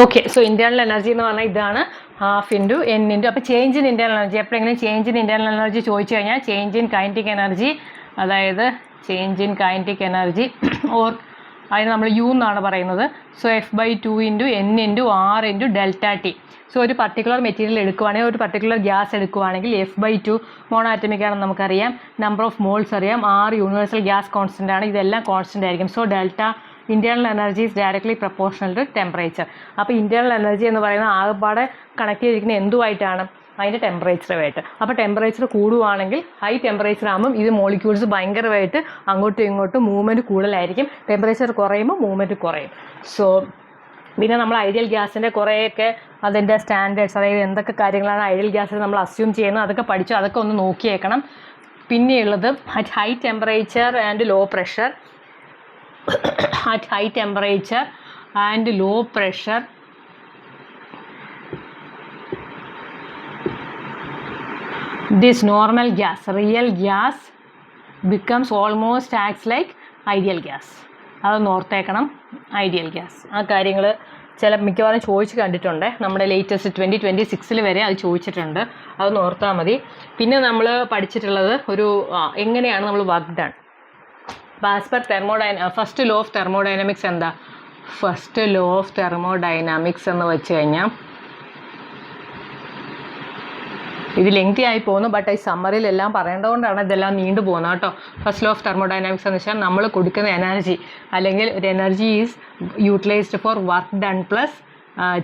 Okay, so internal energy എന്ന് പറഞ്ഞാൽ ഇതാണ്, ഹാഫ് ഇൻറ്റു N ഇൻറ്റു. അപ്പോൾ change in internal energy, എപ്പോഴെങ്കിലും ചേഞ്ച് ഇൻ ഇൻറ്റേർണൽ എനർജി ചോദിച്ചു കഴിഞ്ഞാൽ ചേഞ്ച് ഇൻ കൈനറ്റിക് എനർജി, അതായത് change in kinetic energy or അതിന് നമ്മൾ U എന്നാണ് പറയുന്നത്. So F/2 into N into R into delta T. സോ ഒരു പർട്ടിക്കുലർ മെറ്റീരിയൽ എടുക്കുവാണെങ്കിൽ, ഒരു പർട്ടിക്കുലർ ഗ്യാസ് എടുക്കുവാണെങ്കിൽ F/2 മോണോആറ്റമിക് ആണെന്ന് നമുക്കറിയാം, നമ്പർ ഓഫ് മോൾസ് അറിയാം, R യൂണിവേഴ്സൽ ഗ്യാസ് കോൺസ്റ്റൻ്റ് ആണ്, ഇതെല്ലാം കോൺസ്റ്റൻ്റ് ആയിരിക്കും. So delta internal energy is directly proportional to temperature. അപ്പോൾ ഇൻറ്റേർണൽ എനർജി എന്ന് പറയുന്നത് ആകെപ്പാടെ കണക്ട് ചെയ്തിരിക്കുന്ന എന്തുമായിട്ടാണ്, അതിൻ്റെ ടെമ്പറേച്ചറുമായിട്ട്. അപ്പോൾ ടെമ്പറേച്ചർ കൂടുവാണെങ്കിൽ, ഹൈ ടെമ്പറേച്ചർ ആകുമ്പം ഇത് മോളിക്യൂൾസ് ഭയങ്കരമായിട്ട് അങ്ങോട്ടും ഇങ്ങോട്ടും മൂവ്മെൻറ്റ് കൂടുതലായിരിക്കും, ടെമ്പറേച്ചർ കുറയുമ്പോൾ മൂവ്മെൻറ്റ് കുറയും. സോ പിന്നെ നമ്മൾ ഐഡിയൽ ഗ്യാസിൻ്റെ കുറേയൊക്കെ അതിൻ്റെ സ്റ്റാൻഡേർഡ്സ്, അതായത് എന്തൊക്കെ കാര്യങ്ങളാണ് ഐഡിയൽ ഗ്യാസിൽ നമ്മൾ അസ്യൂം ചെയ്യുന്നത്, അതൊക്കെ പഠിച്ചു, അതൊക്കെ ഒന്ന് നോക്കിയേക്കണം. പിന്നെയുള്ളത് at high temperature and low pressure, at high temperature and low pressure this normal gas, real gas becomes almost acts like ideal gas. അതൊന്ന് ഓർത്തേക്കണം, ഐഡിയൽ ഗ്യാസ്. ആ കാര്യങ്ങൾ മിക്കവാറും ചോദിച്ച് കണ്ടിട്ടുണ്ട്, നമ്മുടെ ലേറ്റസ്റ്റ് 2026 വരെ അത് ചോദിച്ചിട്ടുണ്ട്, അതൊന്ന് ഓർത്താൽ മതി. പിന്നെ നമ്മൾ പഠിച്ചിട്ടുള്ളത് എങ്ങനെയാണ് നമ്മൾ work done. As per first law of thermodynamics എന്താ? ഫസ്റ്റ് ലോ ഓഫ് തെർമോഡൈനാമിക്സ് എന്ന് വെച്ച് കഴിഞ്ഞാൽ ഇത് ലെങ്തി ആയി പോകുന്നു, ബട്ട് ഈ സമ്മറിയിൽ എല്ലാം പറയേണ്ടതുകൊണ്ടാണ് ഇതെല്ലാം നീണ്ടു പോകുന്നത് കേട്ടോ. ഫസ്റ്റ് ലോ ഓഫ് തെർമോഡൈനാമിക്സ് എന്ന് വെച്ചാൽ നമ്മൾ കൊടുക്കുന്ന എനർജി, അല്ലെങ്കിൽ ഒരു energy is utilized for work done plus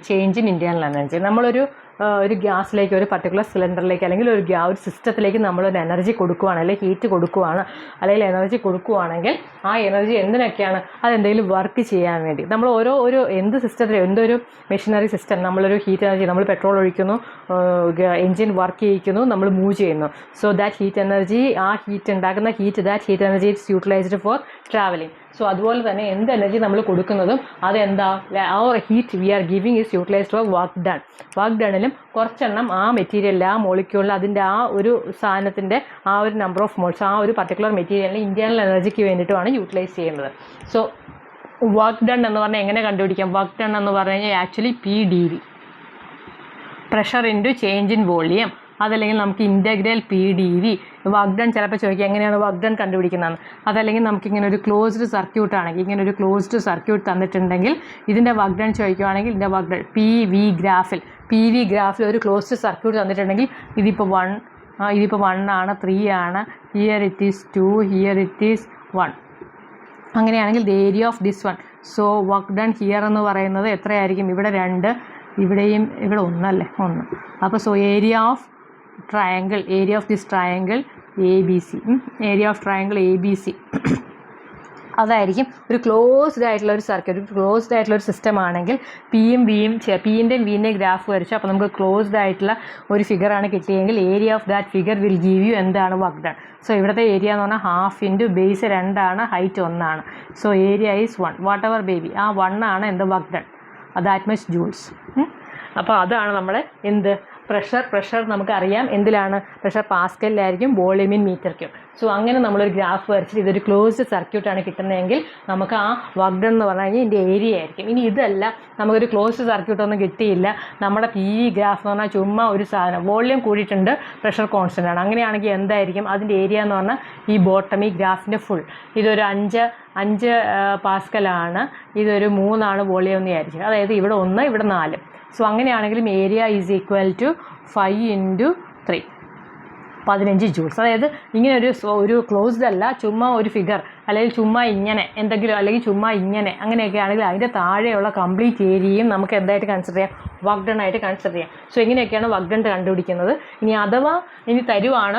change in internal energy. നമ്മളൊരു ഗ്യാസിലേക്ക്, ഒരു പർട്ടിക്കുലർ സിലിണ്ടറിലേക്ക്, അല്ലെങ്കിൽ ഒരു സിസ്റ്റത്തിലേക്ക് നമ്മളൊരു എനർജി കൊടുക്കുകയാണ്, അല്ലെങ്കിൽ ഹീറ്റ് കൊടുക്കുകയാണ്, അല്ലെങ്കിൽ എനർജി കൊടുക്കുകയാണെങ്കിൽ ആ എനർജി എന്തിനൊക്കെയാണ്? അതെന്തെങ്കിലും വർക്ക് ചെയ്യാൻ വേണ്ടി. നമ്മൾ എന്ത് സിസ്റ്റത്തിലും, എന്തൊരു മെഷീനറി സിസ്റ്റം, നമ്മളൊരു ഹീറ്റ് എനർജി, നമ്മൾ പെട്രോൾ ഒഴിക്കുന്നു, എൻജിൻ വർക്ക് ചെയ്യിക്കുന്നു, നമ്മൾ മൂവ് ചെയ്യുന്നു. സോ ദാറ്റ് ഹീറ്റ് എനർജി, ആ ഹീറ്റ് ഉണ്ടാക്കുന്ന that heat energy it's utilized for travelling. സോ അതുപോലെ തന്നെ എന്ത് എനർജി നമ്മൾ കൊടുക്കുന്നതും അതെന്താ, ആ heat we are giving is utilized for work done. Work ഡണ്ണിലും കുറച്ചെണ്ണം ആ മെറ്റീരിയലിൽ, ആ മോളിക്യൂളിൽ, അതിൻ്റെ ആ ഒരു സാധനത്തിൻ്റെ ആ ഒരു നമ്പർ ഓഫ് മോൾസ്, ആ ഒരു പർട്ടിക്കുലർ മെറ്റീരിയലിന് ഇൻറ്റേർണൽ എനർജിക്ക് വേണ്ടിയിട്ടുമാണ് യൂട്ടിലൈസ് ചെയ്യുന്നത്. സോ വർക്ക് ഡൺ എന്ന് പറഞ്ഞാൽ എങ്ങനെ കണ്ടുപിടിക്കാം? വർക്ക് ഡൺ എന്ന് പറഞ്ഞു കഴിഞ്ഞാൽ actually PdV, pressure into change in volume, അതല്ലെങ്കിൽ നമുക്ക് ഇൻ്റഗ്രൽ PdV. വർക്ക് ഡൺ ചിലപ്പോൾ ചോദിക്കുക എങ്ങനെയാണ് വർക്ക് ഡൺ കണ്ടുപിടിക്കുന്നതെന്ന്. അതല്ലെങ്കിൽ നമുക്കിങ്ങനെ ഒരു ക്ലോസ്ഡ് സർക്യൂട്ട് ആണെങ്കിൽ, ഇങ്ങനെ ഒരു ക്ലോസ്ഡ് സർക്യൂട്ട് തന്നിട്ടുണ്ടെങ്കിൽ ഇതിൻ്റെ വർക്ക് ഡൺ ചോദിക്കുകയാണെങ്കിൽ ഇതിൻ്റെ വർക്ക് ഡൺ PV ഗ്രാഫിൽ ഒരു ക്ലോസ്ഡ് സർക്യൂട്ട് തന്നിട്ടുണ്ടെങ്കിൽ ഇതിപ്പോൾ 1 ആണ്, 3 ആണ്, here it is 2, here it is 1. അങ്ങനെയാണെങ്കിൽ the area of this one. So work done here എന്ന് പറയുന്നത് എത്രയായിരിക്കും? ഇവിടെ 2, ഇവിടെയും ഇവിടെ 1 അല്ലേ, 1. അപ്പോൾ so area of this triangle ABC, area of triangle ABC അതായിരിക്കും ഒരു ക്ലോസ്ഡ് ആയിട്ടുള്ള ഒരു സർക്യൂട്ട്, ക്ലോസ്ഡ് ആയിട്ടുള്ള ഒരു സിസ്റ്റം ആണെങ്കിൽ പിയും വിൻ്റെയും ഗ്രാഫ് വരച്ചു. അപ്പോൾ നമുക്ക് ക്ലോസ്ഡ് ആയിട്ടുള്ള ഒരു ഫിഗറാണ് കിട്ടിയെങ്കിൽ area of that figure will give U എന്താണ് വർക്ക് ഡൺ. സോ ഇവിടുത്തെ ഏരിയ എന്ന് പറഞ്ഞാൽ ഹാഫ് ഇൻറ്റു ബേസ് 2 ആണ്, ഹൈറ്റ് 1 ആണ്. So area is 1, what ever baby, ആ 1 ആണ് എന്ത് work done, that much joules. അപ്പോൾ അതാണ് നമ്മുടെ പ്രഷർ നമുക്കറിയാം എന്തിലാണ്, പ്രഷർ പാസ്കലിലായിരിക്കും, volume in metre cube. So അങ്ങനെ നമ്മളൊരു ഗ്രാഫ് വരച്ചിട്ട് ഇതൊരു ക്ലോസ്ഡ് സർക്യൂട്ടാണ് കിട്ടുന്നതെങ്കിൽ നമുക്ക് ആ വർക്ക് ഡൺ എന്ന് പറഞ്ഞു കഴിഞ്ഞാൽ ഇതിൻ്റെ ഏരിയ ആയിരിക്കും. ഇനി ഇതല്ല, നമുക്കൊരു ക്ലോസ്ഡ് സർക്യൂട്ടൊന്നും കിട്ടിയില്ല, നമ്മുടെ PV ഗ്രാഫ് എന്ന് പറഞ്ഞാൽ ചുമ്മാ ഒരു സാധനം, വോളിയം കൂടിയിട്ടുണ്ട്, പ്രഷർ കോൺസ്റ്റൻ്റ് ആണ്, അങ്ങനെയാണെങ്കിൽ എന്തായിരിക്കും അതിൻ്റെ ഏരിയ എന്ന് പറഞ്ഞാൽ ഈ ബോട്ടം, ഈ ഗ്രാഫിൻ്റെ ഫുൾ, ഇതൊരു 5 പാസ്കലാണ്, ഇതൊരു 3 ആണ് വോളിയം എന്ന് വിചാരിക്കും. അതായത് ഇവിടെ 1, ഇവിടെ 4. സോ അങ്ങനെയാണെങ്കിലും area is equal to 5 into 3, 15 joules. അതായത് ഇങ്ങനെ ഒരു ക്ലോസ്ഡ് അല്ല, ചുമ്മാ ഒരു ഫിഗർ, അല്ലെങ്കിൽ ചുമ്മാ ഇങ്ങനെ എന്തെങ്കിലും, അല്ലെങ്കിൽ ചുമ്മാ ഇങ്ങനെ, അങ്ങനെയൊക്കെ ആണെങ്കിൽ അതിൻ്റെ താഴെയുള്ള കംപ്ലീറ്റ് ഏരിയയും നമുക്ക് എന്തായിട്ട് കൺസിഡർ ചെയ്യാം? വർക്ക് ഡൺ ആയിട്ട് കൺസിഡർ ചെയ്യാം. സോ ഇങ്ങനെയൊക്കെയാണ് വർക്ക് ഡൺ കണ്ടുപിടിക്കുന്നത്. ഇനി അഥവാ തരുവാണ്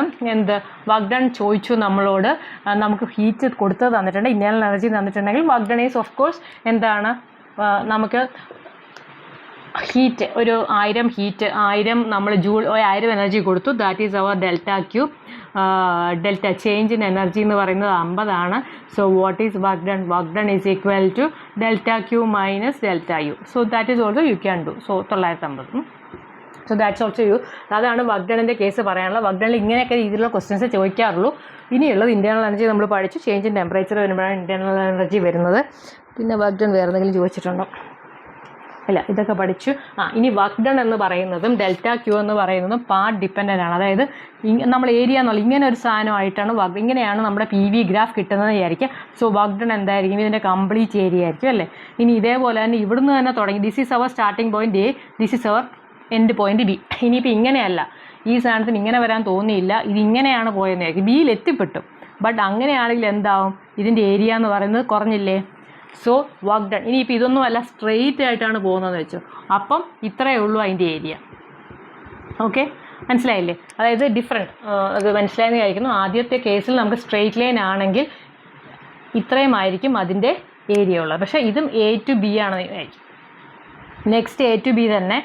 വർക്ക് ഡൺ ചോദിച്ചു നമ്മളോട്, നമുക്ക് ഹീറ്റ് കൊടുത്തത് തന്നിട്ടുണ്ട്, ഇൻറ്റേർണൽ എനർജി തന്നിട്ടുണ്ടെങ്കിൽ work done is of course എന്താണ്, നമുക്ക് ഹീറ്റ് ഒരു 1000 നമ്മൾ 1000 എനർജി കൊടുത്തു, that is our delta cube. Delta change in energy എന്ന് പറയുന്നത് 50 ആണ്. So what is work done? Work done is equal to delta Q minus delta U. So that is also you can do. So 950. So that's also U. അതാണ് work ഡണിൻ്റെ കേസ് പറയാനുള്ളത്. Work ഡണിൽ ഇങ്ങനെയൊക്കെ രീതിയിലുള്ള ക്വസ്റ്റ്യൻസ് ചോദിക്കാറുള്ളൂ. ഇനിയുള്ളത് ഇൻറ്റേർണൽ എനർജി നമ്മൾ പഠിച്ചു. ചേഞ്ച് ഇൻ ടെമ്പറേച്ചർ വരുമ്പോഴാണ് ഇൻറ്റേർണൽ എനർജി വരുന്നത്. പിന്നെ വർക്ക് ഡൺ വേറെ എന്തെങ്കിലും ചോദിച്ചിട്ടുണ്ടോ? ഇല്ല, ഇതൊക്കെ പഠിച്ചു. ഇനി വർക്ക് ഡൺ എന്ന് പറയുന്നതും ഡെൽറ്റ ക്യൂ എന്ന് പറയുന്നതും പാർട്ട് ഡിപ്പെൻഡൻ്റ് ആണ്. അതായത് നമ്മൾ ഏരിയ എന്നുള്ള ഇങ്ങനെ ഒരു സാധനമായിട്ടാണ് ഇങ്ങനെയാണ് നമ്മുടെ പി വി ഗ്രാഫ് കിട്ടുന്നത് വിചാരിക്കുക. സോ വർക്ക് ഡൺ എന്തായിരിക്കും? ഇതിൻ്റെ കംപ്ലീറ്റ് ഏരിയ ആയിരിക്കും അല്ലേ. ഇനി ഇതേപോലെ തന്നെ ഇവിടുന്ന് തന്നെ തുടങ്ങി this is our starting point A, this is our end point B. ഇനിയിപ്പോൾ ഇങ്ങനെയല്ല, ഈ സാധനത്തിന് ഇങ്ങനെ വരാൻ തോന്നിയില്ല, ഇതിങ്ങനെയാണ് പോയെന്നായിരിക്കും, ബിയിൽ എത്തിപ്പെട്ടു. ബട്ട് അങ്ങനെയാണെങ്കിൽ എന്താവും? ഇതിൻ്റെ ഏരിയ എന്ന് പറയുന്നത് കുറഞ്ഞില്ലേ? So work done. ഇനിയിപ്പോൾ ഇതൊന്നും അല്ല, സ്ട്രെയിറ്റ് ആയിട്ടാണ് പോകുന്നതെന്ന് വെച്ചു, അപ്പം ഇത്രയേ ഉള്ളൂ അതിൻ്റെ ഏരിയ. ഓക്കെ, മനസ്സിലായില്ലേ? അതായത് ഡിഫറെൻറ്റ് അത് മനസ്സിലായെന്ന് വിചാരിക്കുന്നു. ആദ്യത്തെ കേസിൽ നമുക്ക് സ്ട്രെയിറ്റ് ലൈൻ ആണെങ്കിൽ ഇത്രയും ആയിരിക്കും അതിൻ്റെ ഏരിയ ഉള്ളത്. പക്ഷേ ഇതും എ ടു ബി ആണ്. നെക്സ്റ്റ് എ ടു ബി തന്നെ,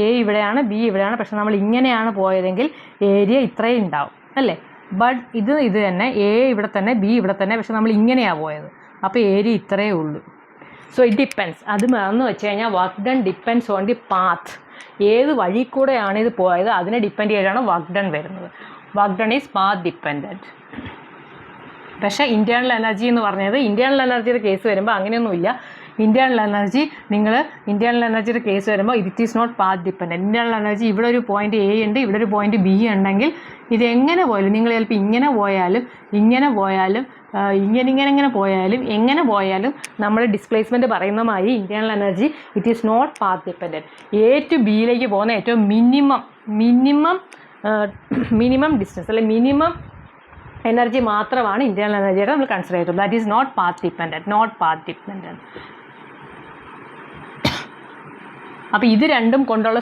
എ ഇവിടെയാണ്, ബി ഇവിടെയാണ്. പക്ഷെ നമ്മൾ ഇങ്ങനെയാണ് പോയതെങ്കിൽ ഏരിയ ഇത്രയും ഉണ്ടാവും അല്ലേ. ബട്ട് ഇത് തന്നെ, എ ഇവിടെ തന്നെ, ബി ഇവിടെ തന്നെ, പക്ഷെ നമ്മൾ ഇങ്ങനെയാണ് പോയത്, അപ്പോൾ ഏരിയ ഇത്രയേ ഉള്ളൂ. So it depends. അത് എന്ന് വെച്ച് കഴിഞ്ഞാൽ work done depends on the path. ഏത് വഴി കൂടെയാണ് ഇത് പോയത് അതിനെ ഡിപ്പെൻഡ് ചെയ്താണ് വർക്ക് ഡൺ വരുന്നത്. Work done is path dependent. പക്ഷേ ഇൻറ്റേർണൽ എനർജി എന്ന് പറഞ്ഞത്, ഇൻറ്റേർണൽ എനർജിയുടെ കേസ് വരുമ്പോൾ അങ്ങനെയൊന്നുമില്ല. ഇൻറ്റേർണൽ എനർജിയുടെ കേസ് വരുമ്പോൾ it is not path dependent. Internal energy ഇവിടെ ഒരു പോയിന്റ് എ ഉണ്ട്, ഇവിടെ ഒരു പോയിന്റ് ബി ഉണ്ടെങ്കിൽ ഇതെങ്ങനെ പോയാലും, നിങ്ങൾ ചിലപ്പോൾ ഇങ്ങനെ പോയാലും ഇങ്ങനെ പോയാലും എങ്ങനെ പോയാലും നമ്മൾ ഡിസ്പ്ലേസ്മെൻറ്റ് പറയുന്ന മാതിരി internal energy it is not path dependent. A to ബിയിലേക്ക് പോകുന്ന ഏറ്റവും മിനിമം ഡിസ്റ്റൻസ് അല്ലെങ്കിൽ മിനിമം എനർജി മാത്രമാണ് ഇൻറ്റേർണൽ എനർജിയുടെ നമ്മൾ കൺസിഡർ ചെയ്തത്. That is not path dependent. അപ്പോൾ ഇത് രണ്ടും കൊണ്ടുള്ള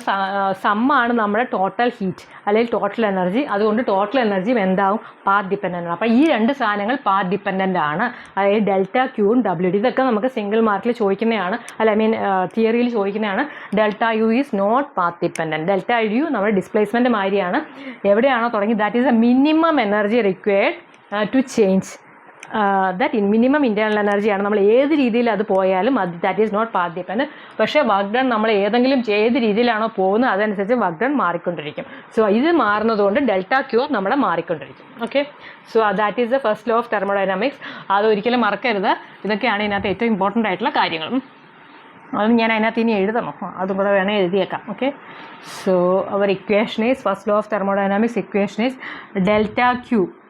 സമ്മാണ് നമ്മുടെ ടോട്ടൽ ഹീറ്റ് അല്ലെങ്കിൽ ടോട്ടൽ എനർജി. അതുകൊണ്ട് ടോട്ടൽ എനർജിയും എന്താവും? പാത്ത് ഡിപ്പെൻഡൻ്റ് ആണ്. അപ്പോൾ ഈ രണ്ട് സാധനങ്ങൾ പാത്ത് ഡിപ്പെൻഡൻ്റ് ആണ്. അതായത് ഡെൽറ്റ ക്യൂവും ഡബ്ല്യു ഡി, ഇതൊക്കെ നമുക്ക് സിംഗിൾ മാർക്കിൽ ചോദിക്കുന്നതാണ്, തിയറിയിൽ ചോദിക്കുന്നതാണ്. Delta U is not path dependent. Delta U നമ്മുടെ ഡിസ്പ്ലേസ്മെൻറ്റ് മാതിരിയാണ്. എവിടെയാണോ തുടങ്ങി that is a minimum energy required to change that minimum internal എനർജിയാണ്. നമ്മൾ ഏത് രീതിയിൽ അത് പോയാലും that is not path dependent. പക്ഷേ വർക്ക് ഡൺ നമ്മൾ ഏത് രീതിയിലാണോ പോകുന്നത് അതനുസരിച്ച് വർക്ക് ഡൺ മാറിക്കൊണ്ടിരിക്കും. സോ ഇത് മാറുന്നതുകൊണ്ട് ഡെൽറ്റ ക്യൂ നമ്മുടെ മാറിക്കൊണ്ടിരിക്കും. Okay, so that is the first law of thermodynamics. അതൊരിക്കലും മറക്കരുത്. ഇതൊക്കെയാണ് ഇതിനകത്ത് ഏറ്റവും ഇമ്പോർട്ടൻ്റ് ആയിട്ടുള്ള കാര്യങ്ങൾ. അത് ഞാൻ അതിനകത്ത് ഇനി എഴുതണോ? അതും കൂടെ വേണേൽ എഴുതിയേക്കാം. Okay, so our equation is, first law of thermodynamics equation is delta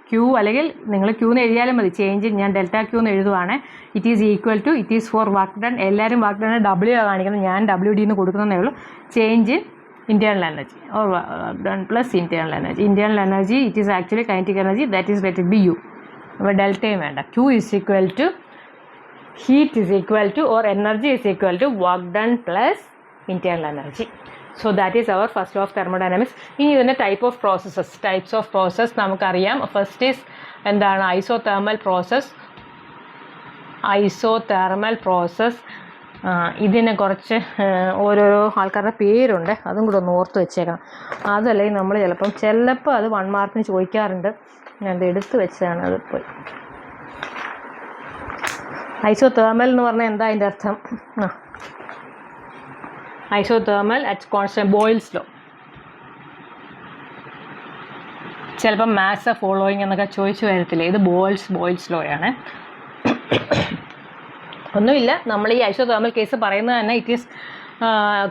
Q അല്ലെങ്കിൽ നിങ്ങൾ ക്യൂ എന്ന് എഴുതിയാലും മതി. ചേഞ്ച് ഞാൻ ഡെൽറ്റ ക്യൂ എന്ന് എഴുതുവാണ്. It is equal to, it is for work done. എല്ലാവരും വർക്ക് ഡൺ ഡബ്ല്യു കാണിക്കുന്നത്, ഞാൻ ഡബ്ല്യു ഡി എന്ന് കൊടുക്കുന്നതേ ഉള്ളൂ. Change internal energy or done plus internal energy. Internal energy, it is actually kinetic energy, that is let it be U. But delta വേണ്ട. Q is equal to heat is equal to or energy is equal to work done plus internal energy. So that is our first law of thermodynamics. ഇനി ഇതിൻ്റെ types of process നമുക്കറിയാം. First is എന്താണ്? isothermal process. ഇതിനെ കുറച്ച് ഓരോരോ ആൾക്കാരുടെ പേരുണ്ട്, അതും കൂടെ ഒന്ന് ഓർത്ത് വെച്ചേക്കണം. അതല്ലെങ്കിൽ നമ്മൾ ചിലപ്പോൾ അത് 1 മാർക്കിന് ചോദിക്കാറുണ്ട്. ഞാൻ എടുത്ത് വെച്ചതാണ്, അത് പോയി. ഐസോതേർമൽ എന്ന് പറഞ്ഞാൽ എന്താ അതിൻ്റെ അർത്ഥം? Isothermal at constant boils law. ചിലപ്പം മാത്സ് ഫോളോയിങ് എന്നൊക്കെ ചോദിച്ചു വരത്തില്ലേ, ഇത് ബോയിൽസ് ലോ ആണ്. ഒന്നുമില്ല, നമ്മൾ ഈ ഐസോതേർമൽ കേസ് പറയുന്നത് തന്നെ it is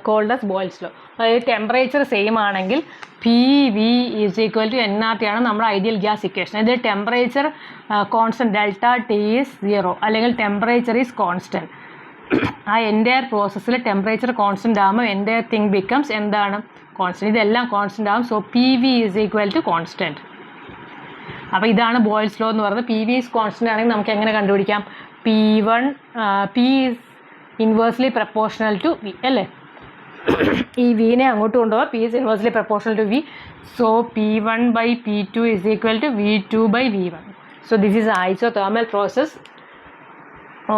called as Boyle's law. അതായത് ടെമ്പറേച്ചർ സെയിം ആണെങ്കിൽ P V is equal to NRT ആണ് നമ്മുടെ ഐഡിയൽ ഗ്യാസ് ഇക്വേഷൻ. ഇത് temperature constant delta T is 0 അല്ലെങ്കിൽ ടെമ്പറേച്ചർ ഈസ് കോൺസ്റ്റൻറ്റ്. ആ എൻ്റയർ പ്രോസസ്സിൽ ടെമ്പറേച്ചർ കോൺസ്റ്റൻ്റ് ആകുമ്പോൾ എൻ്റയർ തിങ് ബിക്കംസ് എന്താണ്? കോൺസ്റ്റൻറ്റ്. ഇതെല്ലാം കോൺസ്റ്റൻ്റ് ആകും. So P V is equal to constant. അപ്പോൾ ഇതാണ് ബോയിൽസ് ലോ എന്ന് പറയുന്നത്. പി വി ഈസ് കോൺസ്റ്റൻ്റ് ആണെങ്കിൽ നമുക്ക് എങ്ങനെ കണ്ടുപിടിക്കാം? P is inversely proportional to V അല്ലേ? ഈ വിനെ അങ്ങോട്ട് കൊണ്ടുപോകാം. P is inversely proportional to V. So P1 by P2 is equal to V2 by V1. So this is isothermal process.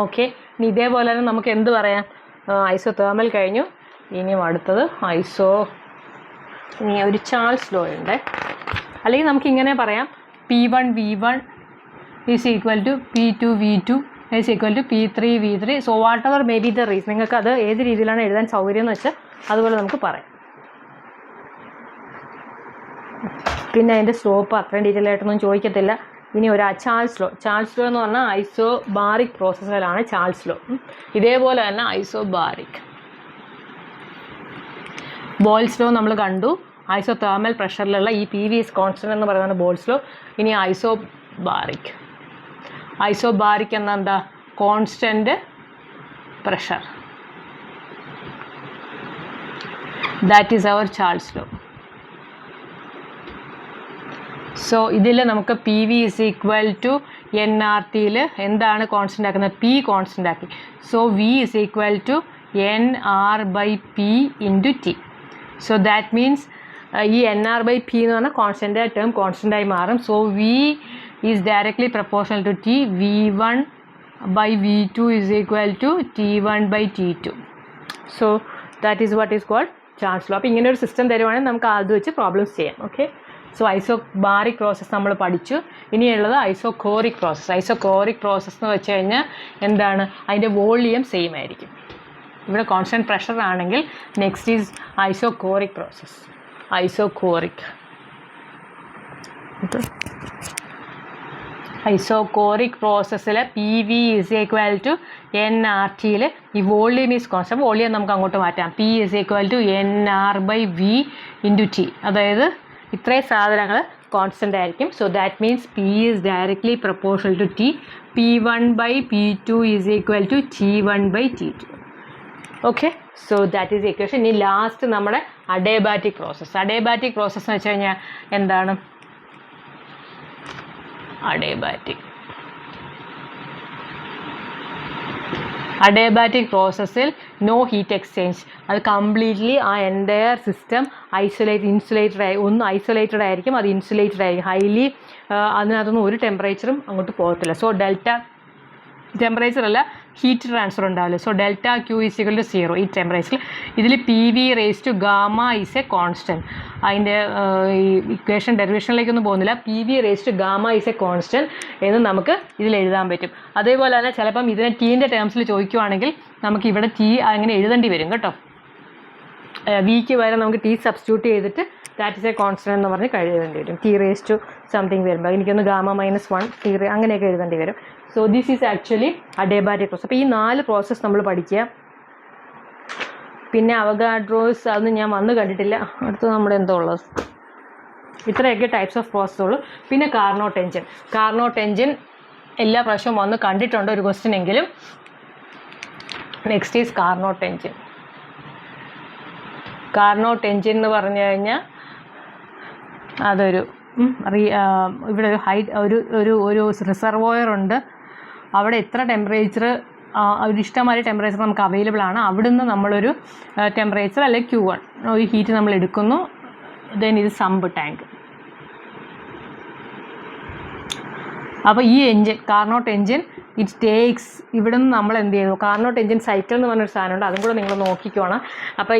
Okay, ഇനി ഇതേപോലെ തന്നെ നമുക്ക് എന്ത് പറയാം? ഐസോതേർമൽ കഴിഞ്ഞു. ഇനിയും അടുത്തത് ഇനി ഒരു ചാൾസ് ലോ ഉണ്ട്. അല്ലെങ്കിൽ നമുക്ക് ഇങ്ങനെ പറയാം, P1 V1 is equal to P2 V2 is equal to P3 V3. So whatever may be the reason, നിങ്ങൾക്ക് അത് ഏത് രീതിയിലാണ് എഴുതാൻ സൗകര്യം എന്ന് വെച്ചാൽ അതുപോലെ നമുക്ക് പറയാം. പിന്നെ അതിൻ്റെ സ്ലോപ്പ് അത്രയും ഡീറ്റെയിൽ ആയിട്ടൊന്നും ചോദിക്കത്തില്ല. ഇനി ഒരു ചാൾസ് ലോ എന്ന് പറഞ്ഞാൽ ഐസോബാറിക് പ്രോസസ്സിലാണ് ചാൾസ് ലോ. ഇതേപോലെ തന്നെ ഐസോബാറിക്. ബോയ്ൽസ് ലോ നമ്മൾ കണ്ടു, ഐസോതെർമൽ പ്രഷറിലുള്ള ഈ PV ഈസ് കോൺസ്റ്റന്റ് എന്ന് പറയുന്നത് ബോയ്ൽസ് ലോ. ഇനി ഐസോബാറിക് എന്ന എന്താ, constant pressure. That is our Charles law. So ഇതിൽ നമുക്ക് PV ഈസ് ഈക്വൽ ടു nRTയിൽ എന്താണ് കോൺസ്റ്റൻ്റ് ആക്കുന്നത്, P കോൺസ്റ്റൻ്റ് ആക്കി. So V is equal to nR/P into T. So that means ഈ nR/P എന്ന് പറഞ്ഞാൽ കോൺസ്റ്റൻ്റ് ടേം കോൺസ്റ്റൻ്റായി മാറും. So V is directly proportional to T. V1/V2 is equal to T1/T2. So that is what is called Charles law. അപ്പോൾ ഇങ്ങനെ ഒരു system തരുവാണെങ്കിൽ നമുക്ക് അത് വെച്ച് പ്രോബ്ലംസ് ചെയ്യാം. ഓക്കെ, സോ ഐസോബാറിക് പ്രോസസ്സ് നമ്മൾ പഠിച്ചു. ഇനിയുള്ളത് ഐസോകോറിക് പ്രോസസ്സ്. ഐസോകോറിക് പ്രോസസ്സ് എന്ന് വെച്ച് കഴിഞ്ഞാൽ എന്താണ്, അതിൻ്റെ വോളിയം സെയിം ആയിരിക്കും. ഇവിടെ കോൺസ്റ്റൻറ്റ് പ്രഷർ ആണെങ്കിൽ next is isochoric process. Isochoric പ്രോസസ്സിൽ PV ഈസ് ഈക്വൽ ടു nRTയിൽ ഈ വോളിയം ഈസ് കോൺസ്റ്റന്റ്. വോളിയം നമുക്ക് അങ്ങോട്ട് മാറ്റാം. P is equal to nR/V into T. അതായത് ഇത്രയും സാധനങ്ങൾ കോൺസ്റ്റൻ്റ് ആയിരിക്കും. So that means P is directly proportional to T. P1/P2 is equal to T1/T2. Okay, so that is equation. ഇനി last നമ്മുടെ adiabatic process. Adiabatic process എന്ന് വെച്ച് കഴിഞ്ഞാൽ എന്താണ്, അഡേബാറ്റിക് പ്രോസസ്സിൽ നോ ഹീറ്റ് എക്സ്ചേഞ്ച്. അത് കംപ്ലീറ്റ്ലി ആ എൻ്റയർ സിസ്റ്റം ഐസൊലേറ്റഡ് ആയിരിക്കും. അത് ഇൻസുലേറ്റഡ് ആയിരിക്കും. ഹൈലി അതിനകത്തൊന്നും ഒരു ടെമ്പറേച്ചറും അങ്ങോട്ട് പോകത്തില്ല. സോ ഡെൽറ്റ ടെമ്പറേച്ചർ അല്ല, ഹീറ്റ് ട്രാൻസ്ഫർ ഉണ്ടാവില്ല. So delta Q is equal to 0 ഈ ടെമ്പറേച്ചറിൽ. ഇതിൽ PV raise to gamma is a constant. അതിൻ്റെ ഈ ഇക്വേഷൻ ഡെറിവേഷനിലേക്കൊന്നും പോകുന്നില്ല. PV raise to gamma is a constant എന്ന് നമുക്ക് ഇതിൽ എഴുതാൻ പറ്റും. അതേപോലെ തന്നെ ചിലപ്പം ഇതിനെ ടീൻ്റെ ടേംസിൽ ചോദിക്കുവാണെങ്കിൽ നമുക്ക് ഇവിടെ T അങ്ങനെ എഴുതേണ്ടി വരും കേട്ടോ. വിക്ക് വരെ നമുക്ക് T സബ്സ്റ്റിറ്റ്യൂട്ട് ചെയ്തിട്ട് ദാറ്റ് ഇസ് എ കോൺസ്റ്റൻറ്റ് എന്ന് പറഞ്ഞ് എഴുതേണ്ടി വരും. T റേസ് ടു സംതിങ് വരുമ്പോൾ എനിക്കൊന്ന് ഗാമ -1 T അങ്ങനെയൊക്കെ എഴുതേണ്ടി വരും. So this is actually adiabatic process. അപ്പോൾ ഈ 4 പ്രോസസ്സ് നമ്മൾ പഠിക്കുക. പിന്നെ അവഗാഡ്രോസ് അതൊന്നും ഞാൻ വന്ന് കണ്ടിട്ടില്ല. അടുത്ത് നമ്മുടെ എന്തോ ഉള്ളത്, ഇത്രയൊക്കെ ടൈപ്സ് ഓഫ് പ്രോസസ്സുള്ളൂ. പിന്നെ കാർനോട്ട് എഞ്ചിൻ എല്ലാ പ്രാവശ്യവും വന്ന് കണ്ടിട്ടുണ്ട് ഒരു ക്വസ്റ്റ്യൻ എങ്കിലും. നെക്സ്റ്റ് ഈസ് കാർനോട്ട് എഞ്ചിൻ എന്ന് പറഞ്ഞു കഴിഞ്ഞാൽ അതൊരു ഇവിടെ ഒരു ഒരു റിസർവോയർ ഉണ്ട്. അവിടെ എത്ര ടെമ്പറേച്ചർ, ഒരു ഇഷ്ടമായ ടെമ്പറേച്ചർ നമുക്ക് അവൈലബിൾ ആണ്. അവിടുന്ന് നമ്മളൊരു ടെമ്പറേച്ചർ അല്ലെങ്കിൽ Q1 ഒരു ഹീറ്റ് നമ്മൾ എടുക്കുന്നു. ദെൻ ഇത് സമ്പ് ടാങ്ക്. അപ്പോൾ ഈ കാർനോട്ട് എഞ്ചിൻ ഇറ്റ് ടേക്സ് ഇവിടുന്ന് നമ്മൾ എന്ത് ചെയ്യുന്നു, കാർനോട്ട് എഞ്ചിൻ സൈക്കിൾ എന്ന് പറഞ്ഞൊരു സാധനമുണ്ട്, അതും കൂടെ നിങ്ങൾ നോക്കിക്കോണം. അപ്പോൾ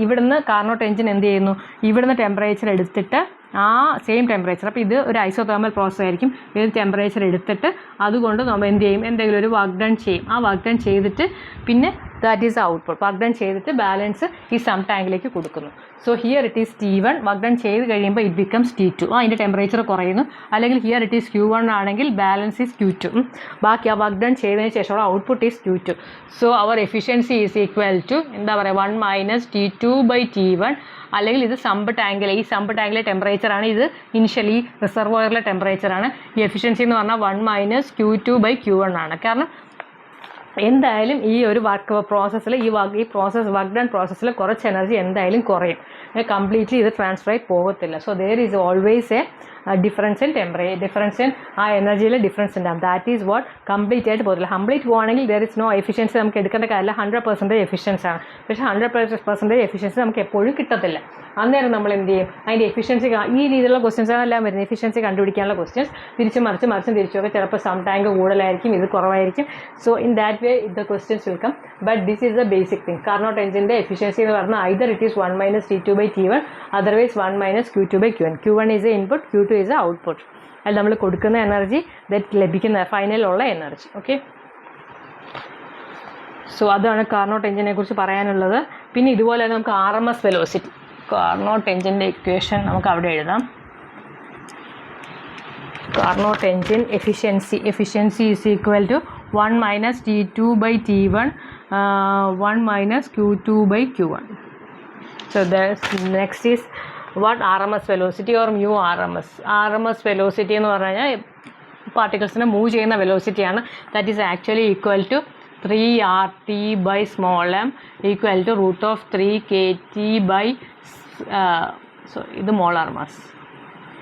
ഇവിടുന്ന് കാർനോട്ട് എഞ്ചിൻ എന്ത് ചെയ്യുന്നു, ഇവിടുന്ന് ടെമ്പറേച്ചർ എടുത്തിട്ട് ആ സെയിം ടെമ്പറേച്ചർ, അപ്പോൾ ഇത് ഒരു ഐസോതെർമൽ പ്രോസസ് ആയിരിക്കും. ഏത് ടെമ്പറേച്ചർ എടുത്തിട്ട് അതുകൊണ്ട് നമ്മൾ എന്ത് ചെയ്യും, എന്തെങ്കിലും ഒരു വർക്ക് ഡൺ ചെയ്യും. ആ വർക്ക് ഡൺ ചെയ്തിട്ട് പിന്നെ that is output. Work done ചെയ്തിട്ട് ബാലൻസ് ഈ സം ടാങ്കിലേക്ക് കൊടുക്കുന്നു. So here it is T1. Work done ചെയ്ത് കഴിയുമ്പോൾ ഇറ്റ് ബിക്കംസ് T2. അതിൻ്റെ ടെമ്പറേച്ചർ കുറയുന്നു. അല്ലെങ്കിൽ ഹിയർ ഇറ്റ് ഈസ് Q1 ആണെങ്കിൽ ബാലൻസ് ഈസ് Q2. ബാക്കി ആ വർക്ക് ഡൺ ചെയ്തതിന് ശേഷമുള്ള output is Q2. So our efficiency is equal to എന്താ പറയുക 1 - T2/T1. അല്ലെങ്കിൽ ഇത് സമ്പ് ടാങ്കിലെ, ഈ സമ്പ് ടാങ്കിലെ ടെമ്പറേച്ചറാണ്. ഇത് ഇനിഷ്യലി റിസർവോയറിലെ ടെമ്പറേച്ചറാണ്. ഈ എഫിഷ്യൻസി എന്ന് പറഞ്ഞാൽ 1 - Q2/Q1 ആണ്. കാരണം എന്തായാലും ഈ ഒരു വർക്ക് പ്രോസസ്സിൽ ഈ പ്രോസസ്സ് വർക്ക് ഡൺ പ്രോസസ്സിൽ കുറച്ച് എനർജി എന്തായാലും കുറയും. കംപ്ലീറ്റ്ലി ഇത് ട്രാൻസ്ഫർ ആയി പോകത്തില്ല. So there is always a difference in ആ എനർജിയിൽ ഡിഫറൻസ് ഉണ്ടാകും. ദാറ്റ് ഈസ് വാട്ട് കംപ്ലീറ്റ് ആയിട്ട് പോകത്തില്ല. കംപ്ലീറ്റ് പോകുകയാണെങ്കിൽ ദർ ഇസ് നോ എഫിഷ്യൻസി, നമുക്ക് എടുക്കേണ്ട കാര്യമില്ല. 100% എഫിഷ്യൻസി ആണ്. പക്ഷേ 100% എഫിഷ്യൻസി നമുക്ക് എപ്പോഴും കിട്ടത്തില്ല. അന്നേരം നമ്മൾ എന്ത് ചെയ്യും, അതിൻ്റെ എഫിഷ്യൻസി ഈ രീതിയിലുള്ള ക്വസ്റ്റ്യൻസാണ് എല്ലാം വരുന്നത്. എഫിഷ്യൻസി കണ്ടുപിടിക്കാനുള്ള ക്വസ്റ്റ്യൻസ് മറിച്ചും തിരിച്ചുമൊക്കെ ചിലപ്പോൾ സം ടാങ്ക് കൂടുതലായിരിക്കും, ഇത് കുറവായിരിക്കും. So in that way the questions will come. But this is the basic thing. Carnot എഞ്ചിൻ്റെ എഫിഷ്യൻസി എന്ന് പറഞ്ഞാൽ either it is 1 - T2/T1, otherwise 1 - Q2/Q1. Q1 is a input, Q2 is a output. അതിൽ നമ്മൾ കൊടുക്കുന്ന energy, that ലഭിക്കുന്ന ഫൈനലുള്ള energy. Okay, so അതാണ് Carnot എഞ്ചിനെ കുറിച്ച് പറയാനുള്ളത്. പിന്നെ ഇതുപോലെ തന്നെ നമുക്ക് RMS വെലോസിറ്റി, കാർനോട്ട് എഞ്ചിൻ്റെ ഇക്വേഷൻ നമുക്ക് അവിടെ എഴുതാം. Carnot engine efficiency is equal to 1 - T2/T1, 1 - Q2/Q1. So next is what RMS velocity or mu RMS. RMS velocity എന്ന് പറഞ്ഞു കഴിഞ്ഞാൽ പാർട്ടിക്കിൾസിനെ മൂവ് ചെയ്യുന്ന വെലോസിറ്റിയാണ്. That is actually equal to 3RT/m equal to √3 kT/, so ഇത് molar mass.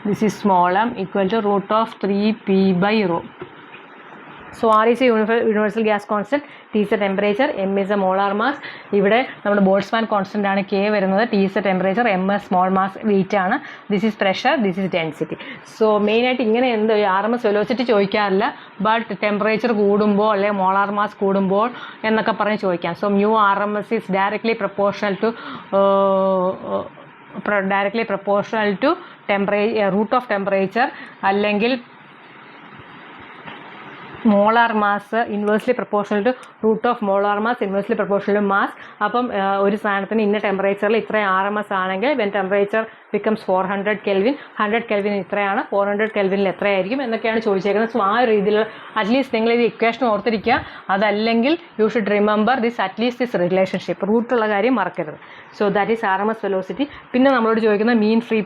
This is small m equal to √3p/ρ. So R is a universal gas constant, T is the temperature, m is the molar mass. ഇവിടെ നമ്മുടെ Boltzmann constant ആണ് K വരുന്നത്. T is the temperature, m is small mass weight ആണ്. This is pressure, this is density. So മെയിനായിട്ട് ഇങ്ങനെ എന്ത് RMS velocity ചോദിക്കാറില്ല, but temperature കൂടുമ്പോൾ അല്ലെങ്കിൽ മോളാർ മാസ് കൂടുമ്പോൾ എന്നൊക്കെ പറഞ്ഞ് ചോദിക്കാം. So mu RMS is directly proportional to temperature, root of temperature, അല്ലെങ്കിൽ molar mass inversely proportional to root of molar mass inversely proportional to mass. അപ്പം ഒരു സാധനത്തിന് ഇന്ന ടെമ്പറേച്ചറിൽ ഇത്രയും RMS ആണെങ്കിൽ when temperature becomes 400 Kelvin, 100 Kelvin ഇത്രയാണ്, 400 Kelvinൽ എത്രയായിരിക്കും എന്നൊക്കെയാണ് ചോദിച്ചേക്കുന്നത്. സോ ആ ഒരു രീതിയിൽ അറ്റ്ലീസ്റ്റ് നിങ്ങൾ ഇത് ഇക്വേഷൻ ഓർത്തിരിക്കുക. അതല്ലെങ്കിൽ you should remember at least this relationship, റൂട്ടുള്ള കാര്യം മറക്കരുത്. So that is RMS velocity. പിന്നെ നമ്മളോട് ചോദിക്കുന്ന മീൻ ഫ്രീ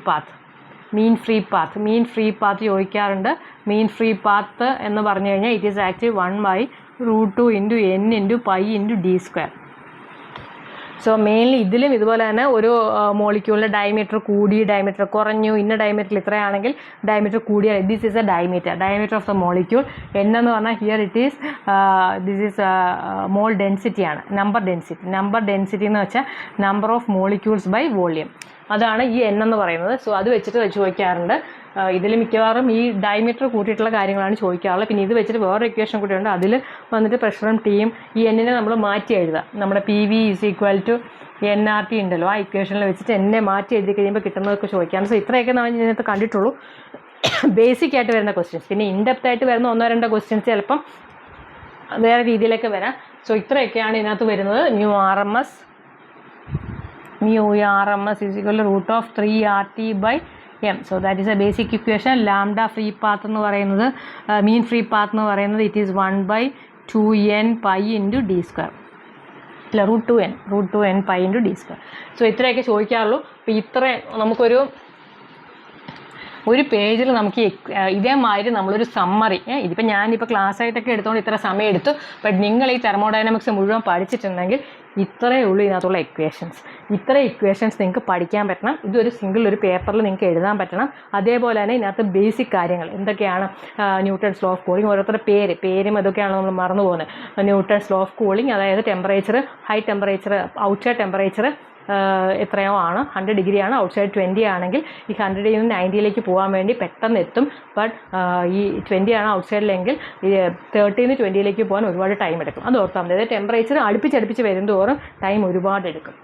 പാത്ത് ചോദിക്കാറുണ്ട്. മീൻ ഫ്രീ പാത്ത് എന്ന് പറഞ്ഞു കഴിഞ്ഞാൽ it is actually 1/√2 × n × π × d². So mainly ഇതിലും ഇതുപോലെ തന്നെ ഒരു മോളിക്യൂളിൻ്റെ ഡയമീറ്റർ കൂടി, ഡയമീറ്റർ കുറഞ്ഞു, ഇന്ന ഡയമീറ്ററിൽ ഇത്രയാണെങ്കിൽ ഡയമീറ്റർ കൂടിയാൽ this is a diameter of the molecule. എന്ന് പറഞ്ഞാൽ here it is this is mole ഡെൻസിറ്റിയാണ്, നമ്പർ ഡെൻസിറ്റി എന്ന് വെച്ചാൽ number of molecules by volume. അതാണ് ഈ n എന്ന് പറയുന്നത്. സോ അത് വെച്ചിട്ട് ചോദിക്കാറുണ്ട്. ഇതിൽ മിക്കവാറും ഈ ഡയമീറ്റർ കൂട്ടിയിട്ടുള്ള കാര്യങ്ങളാണ് ചോദിക്കാറുള്ളത്. പിന്നെ ഇത് വെച്ചിട്ട് വേറൊരു ഇക്വേഷൻ കൂടിയുണ്ട്. അതിൽ വന്നിട്ട് പ്രഷറും ടീയും ഈ എന്നിനെ നമ്മൾ മാറ്റി എഴുതാം. നമ്മുടെ PV = nRT ഉണ്ടല്ലോ, ആ ഇക്വേഷനിൽ വെച്ചിട്ട് എന്നെ മാറ്റി എഴുതി കഴിയുമ്പോൾ കിട്ടുന്നതൊക്കെ ചോദിക്കാം. സോ ഇത്രയൊക്കെ നമ്മൾ ഇതിനകത്ത് കണ്ടിട്ടുള്ളൂ, ബേസിക് ആയിട്ട് വരുന്ന ക്വസ്റ്റ്യൻസ്. പിന്നെ ഇൻഡെപ്ത് ആയിട്ട് വരുന്ന 1-2 ക്വസ്റ്റ്യൻസ് ചിലപ്പം വേറെ രീതിയിലൊക്കെ വരാം. സോ ഇത്രയൊക്കെയാണ് ഇതിനകത്ത് വരുന്നത്. mu RMS is equal to √3RT/m. So that is a basic equation. Lambda free path എന്ന് പറയുന്നത്, mean free path എന്ന് പറയുന്നത് it is 1/2n π × d². അല്ല, √2n π × d². സോ ഇത്രയൊക്കെ ചോദിക്കാറുള്ളൂ. അപ്പോൾ ഇത്രയും നമുക്കൊരു പേജിൽ നമുക്ക് ഇതേമാതിരി നമ്മളൊരു സമ്മറി, ഇതിപ്പോൾ ഞാനിപ്പോൾ ക്ലാസ് ആയിട്ടൊക്കെ എടുത്തുകൊണ്ട് ഇത്ര സമയം എടുത്തു. ബട്ട് നിങ്ങൾ ഈ തെർമോഡൈനാമിക്സ് മുഴുവൻ പഠിച്ചിട്ടുണ്ടെങ്കിൽ ഇത്രയേ ഉള്ളൂ ഇതിനകത്തുള്ള ഇക്വേഷൻസ്. ഇത്രയും ഇക്വേഷൻസ് നിങ്ങൾക്ക് പഠിക്കാൻ പറ്റണം. ഇതൊരു ഒരു പേപ്പറിൽ നിങ്ങൾക്ക് എഴുതാൻ പറ്റണം. അതേപോലെ തന്നെ ഇതിനകത്ത് ബേസിക് കാര്യങ്ങൾ എന്തൊക്കെയാണ്, ന്യൂട്ടൺസ് ലോ ഓഫ് കൂളിംഗ്, ഓരോരുത്തരുടെ പേരും ഇതൊക്കെയാണ് നമ്മൾ മറന്നു പോകുന്നത്. ന്യൂട്ടൺസ് ലോ ഓഫ് കൂളിംഗ്, അതായത് temperature, high temperature, outside temperature എത്രയോ ആണ്, 100 ഡിഗ്രി ആണ്, ഔട്ട്സൈഡ് 20 ആണെങ്കിൽ ഈ 100 നിന്ന് 90ലേക്ക് പോകാൻ വേണ്ടി പെട്ടെന്ന് എത്തും. ബട്ട് ഈ 20 ആണ് ഔട്ട്സൈഡിലെങ്കിൽ 30 നിന്ന് 20ലേക്ക് പോകാൻ ഒരുപാട് ടൈം എടുക്കും. അത് ഓർത്താൽ മതി. അതായത് ടെമ്പറേച്ചർ അടുപ്പിച്ച് വരുന്തോറും ടൈം ഒരുപാട് എടുക്കും.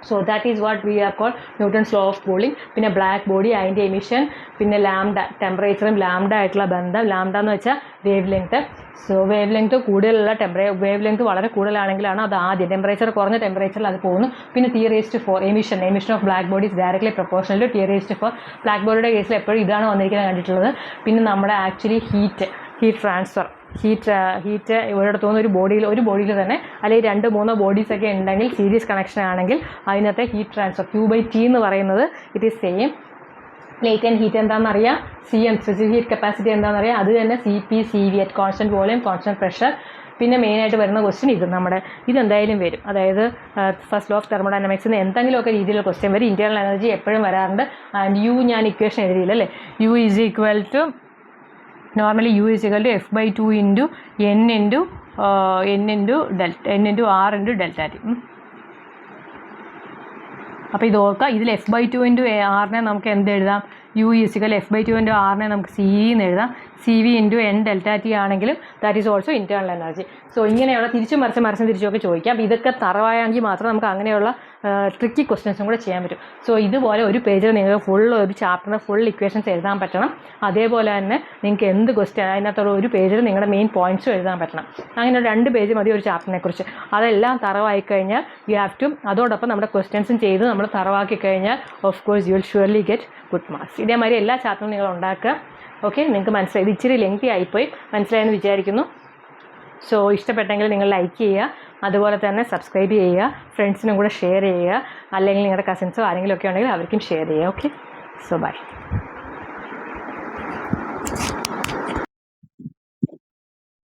So that is what we are called Newton's law of cooling. പിന്നെ ബ്ലാക്ക് ബോഡി, അതിൻ്റെ എമിഷൻ, പിന്നെ ലാംഡ, ടെമ്പറേച്ചറും ലാംഡ ആയിട്ടുള്ള ബന്ധം. ലാംഡ എന്ന് വെച്ചാൽ വേവ് ലെങ്ത്. സോ വേവ് ലെങ്ത് കൂടുതലുള്ള വേവ് ലെങ്ത് വളരെ കൂടുതലാണെങ്കിലാണ് അത് ആദ്യം ടെമ്പറേച്ചർ കുറഞ്ഞ ടെമ്പറേച്ചറിൽ അത് പോകുന്നു. പിന്നെ T⁴ emission of black body is directly proportional to T⁴. Black ബോഡിയുടെ കേസിൽ എപ്പോഴും ഇതാണ് വന്നിരിക്കുന്നത് കണ്ടിട്ടുള്ളത്. പിന്നെ നമ്മുടെ ആക്ച്വലി ഹീറ്റ് ട്രാൻസ്ഫർ, ഹീറ്റ് ഒരിടത്തുനിന്ന് ഒരു ബോഡിയിൽ തന്നെ അല്ലെങ്കിൽ 2-3 ബോഡീസൊക്കെ ഉണ്ടെങ്കിൽ സീരീസ് കണക്ഷൻ ആണെങ്കിൽ അതിനകത്തെ ഹീറ്റ് ട്രാൻസ്ഫർ Q/T എന്ന് പറയുന്നത് it is same. Latent heat എന്താണെന്നറിയാം, CM സ്പെസിഫിക് ഹീറ്റ് കപ്പാസിറ്റി എന്താണെന്നറിയാം, അത് തന്നെ CP/CV at constant volume, constant pressure. പിന്നെ മെയിനായിട്ട് വരുന്ന ക്വസ്റ്റ്യൻ ഇതെന്തായാലും വരും. അതായത് ഫസ്റ്റ് ലോ ഓഫ് തെർമോഡൈനാമിക്സിന് എന്തെങ്കിലുമൊക്കെ രീതിയിലുള്ള ക്വസ്റ്റ്യൻ വരും. ഇൻറ്റേർണൽ എനർജി എപ്പോഴും വരാറുണ്ട്. ആൻഡ് U ഞാൻ ഇക്വേഷൻ എഴുതിയില്ല അല്ലേ. U is equal to normally U is equal to F/2 × n × R × delta T. അപ്പോൾ ഇത് ഓർക്കുക. ഇതിൽ F/2 × R നമുക്ക് എന്ത് എഴുതാം, F/2 × R നമുക്ക് സി വി എന്ന് എഴുതാം. C V into N delta T ആണെങ്കിലും that is also internal energy. So ഇങ്ങനെയുള്ള തിരിച്ചും തിരിച്ചുമൊക്കെ ചോദിക്കാം. അപ്പോൾ ഇതൊക്കെ തറവായെങ്കിൽ മാത്രം നമുക്ക് അങ്ങനെയുള്ള ട്രിക്കി ക്വസ്റ്റ്യൻസും കൂടെ ചെയ്യാൻ പറ്റും. സോ ഇതുപോലെ ഒരു പേജിൽ നിങ്ങൾക്ക് ഒരു ചാപ്റ്ററിന് ഫുൾ ഇക്വേഷൻസ് എഴുതാൻ പറ്റണം. അതേപോലെ തന്നെ നിങ്ങൾക്ക് എന്ത് ക്വസ്റ്റ്യൻ അതിനകത്തുള്ള ഒരു പേജിൽ നിങ്ങളുടെ മെയിൻ പോയിന്റ്സും എഴുതാൻ പറ്റണം. അങ്ങനെ 2 പേജ് മതി ഒരു ചാപ്റ്ററിനെ കുറിച്ച്. അതെല്ലാം തറവായി കഴിഞ്ഞാൽ യു ഹാവ് ടു അതോടൊപ്പം നമ്മുടെ ക്വസ്റ്റ്യൻസും ചെയ്ത് നമ്മൾ തറവാക്കി കഴിഞ്ഞാൽ of course you will surely get good marks. ഇതേമാതിരി എല്ലാ ചാപ്റ്ററും നിങ്ങൾ ഉണ്ടാക്കുക. ഓക്കെ, നിങ്ങൾക്ക് മനസ്സിലായി. ഇത് ഇച്ചിരി ലെങ്തി ആയിപ്പോയി, മനസ്സിലായെന്ന് വിചാരിക്കുന്നു. സോ ഇഷ്ടപ്പെട്ടെങ്കിൽ നിങ്ങൾ ലൈക്ക് ചെയ്യുക, അതുപോലെ തന്നെ സബ്സ്ക്രൈബ് ചെയ്യുക, ഫ്രണ്ട്സിനും കൂടെ ഷെയർ ചെയ്യുക, അല്ലെങ്കിൽ നിങ്ങളുടെ കസിൻസോ ആരെങ്കിലും ഒക്കെ ഉണ്ടെങ്കിൽ അവർക്കും ഷെയർ ചെയ്യുക. Okay, so by.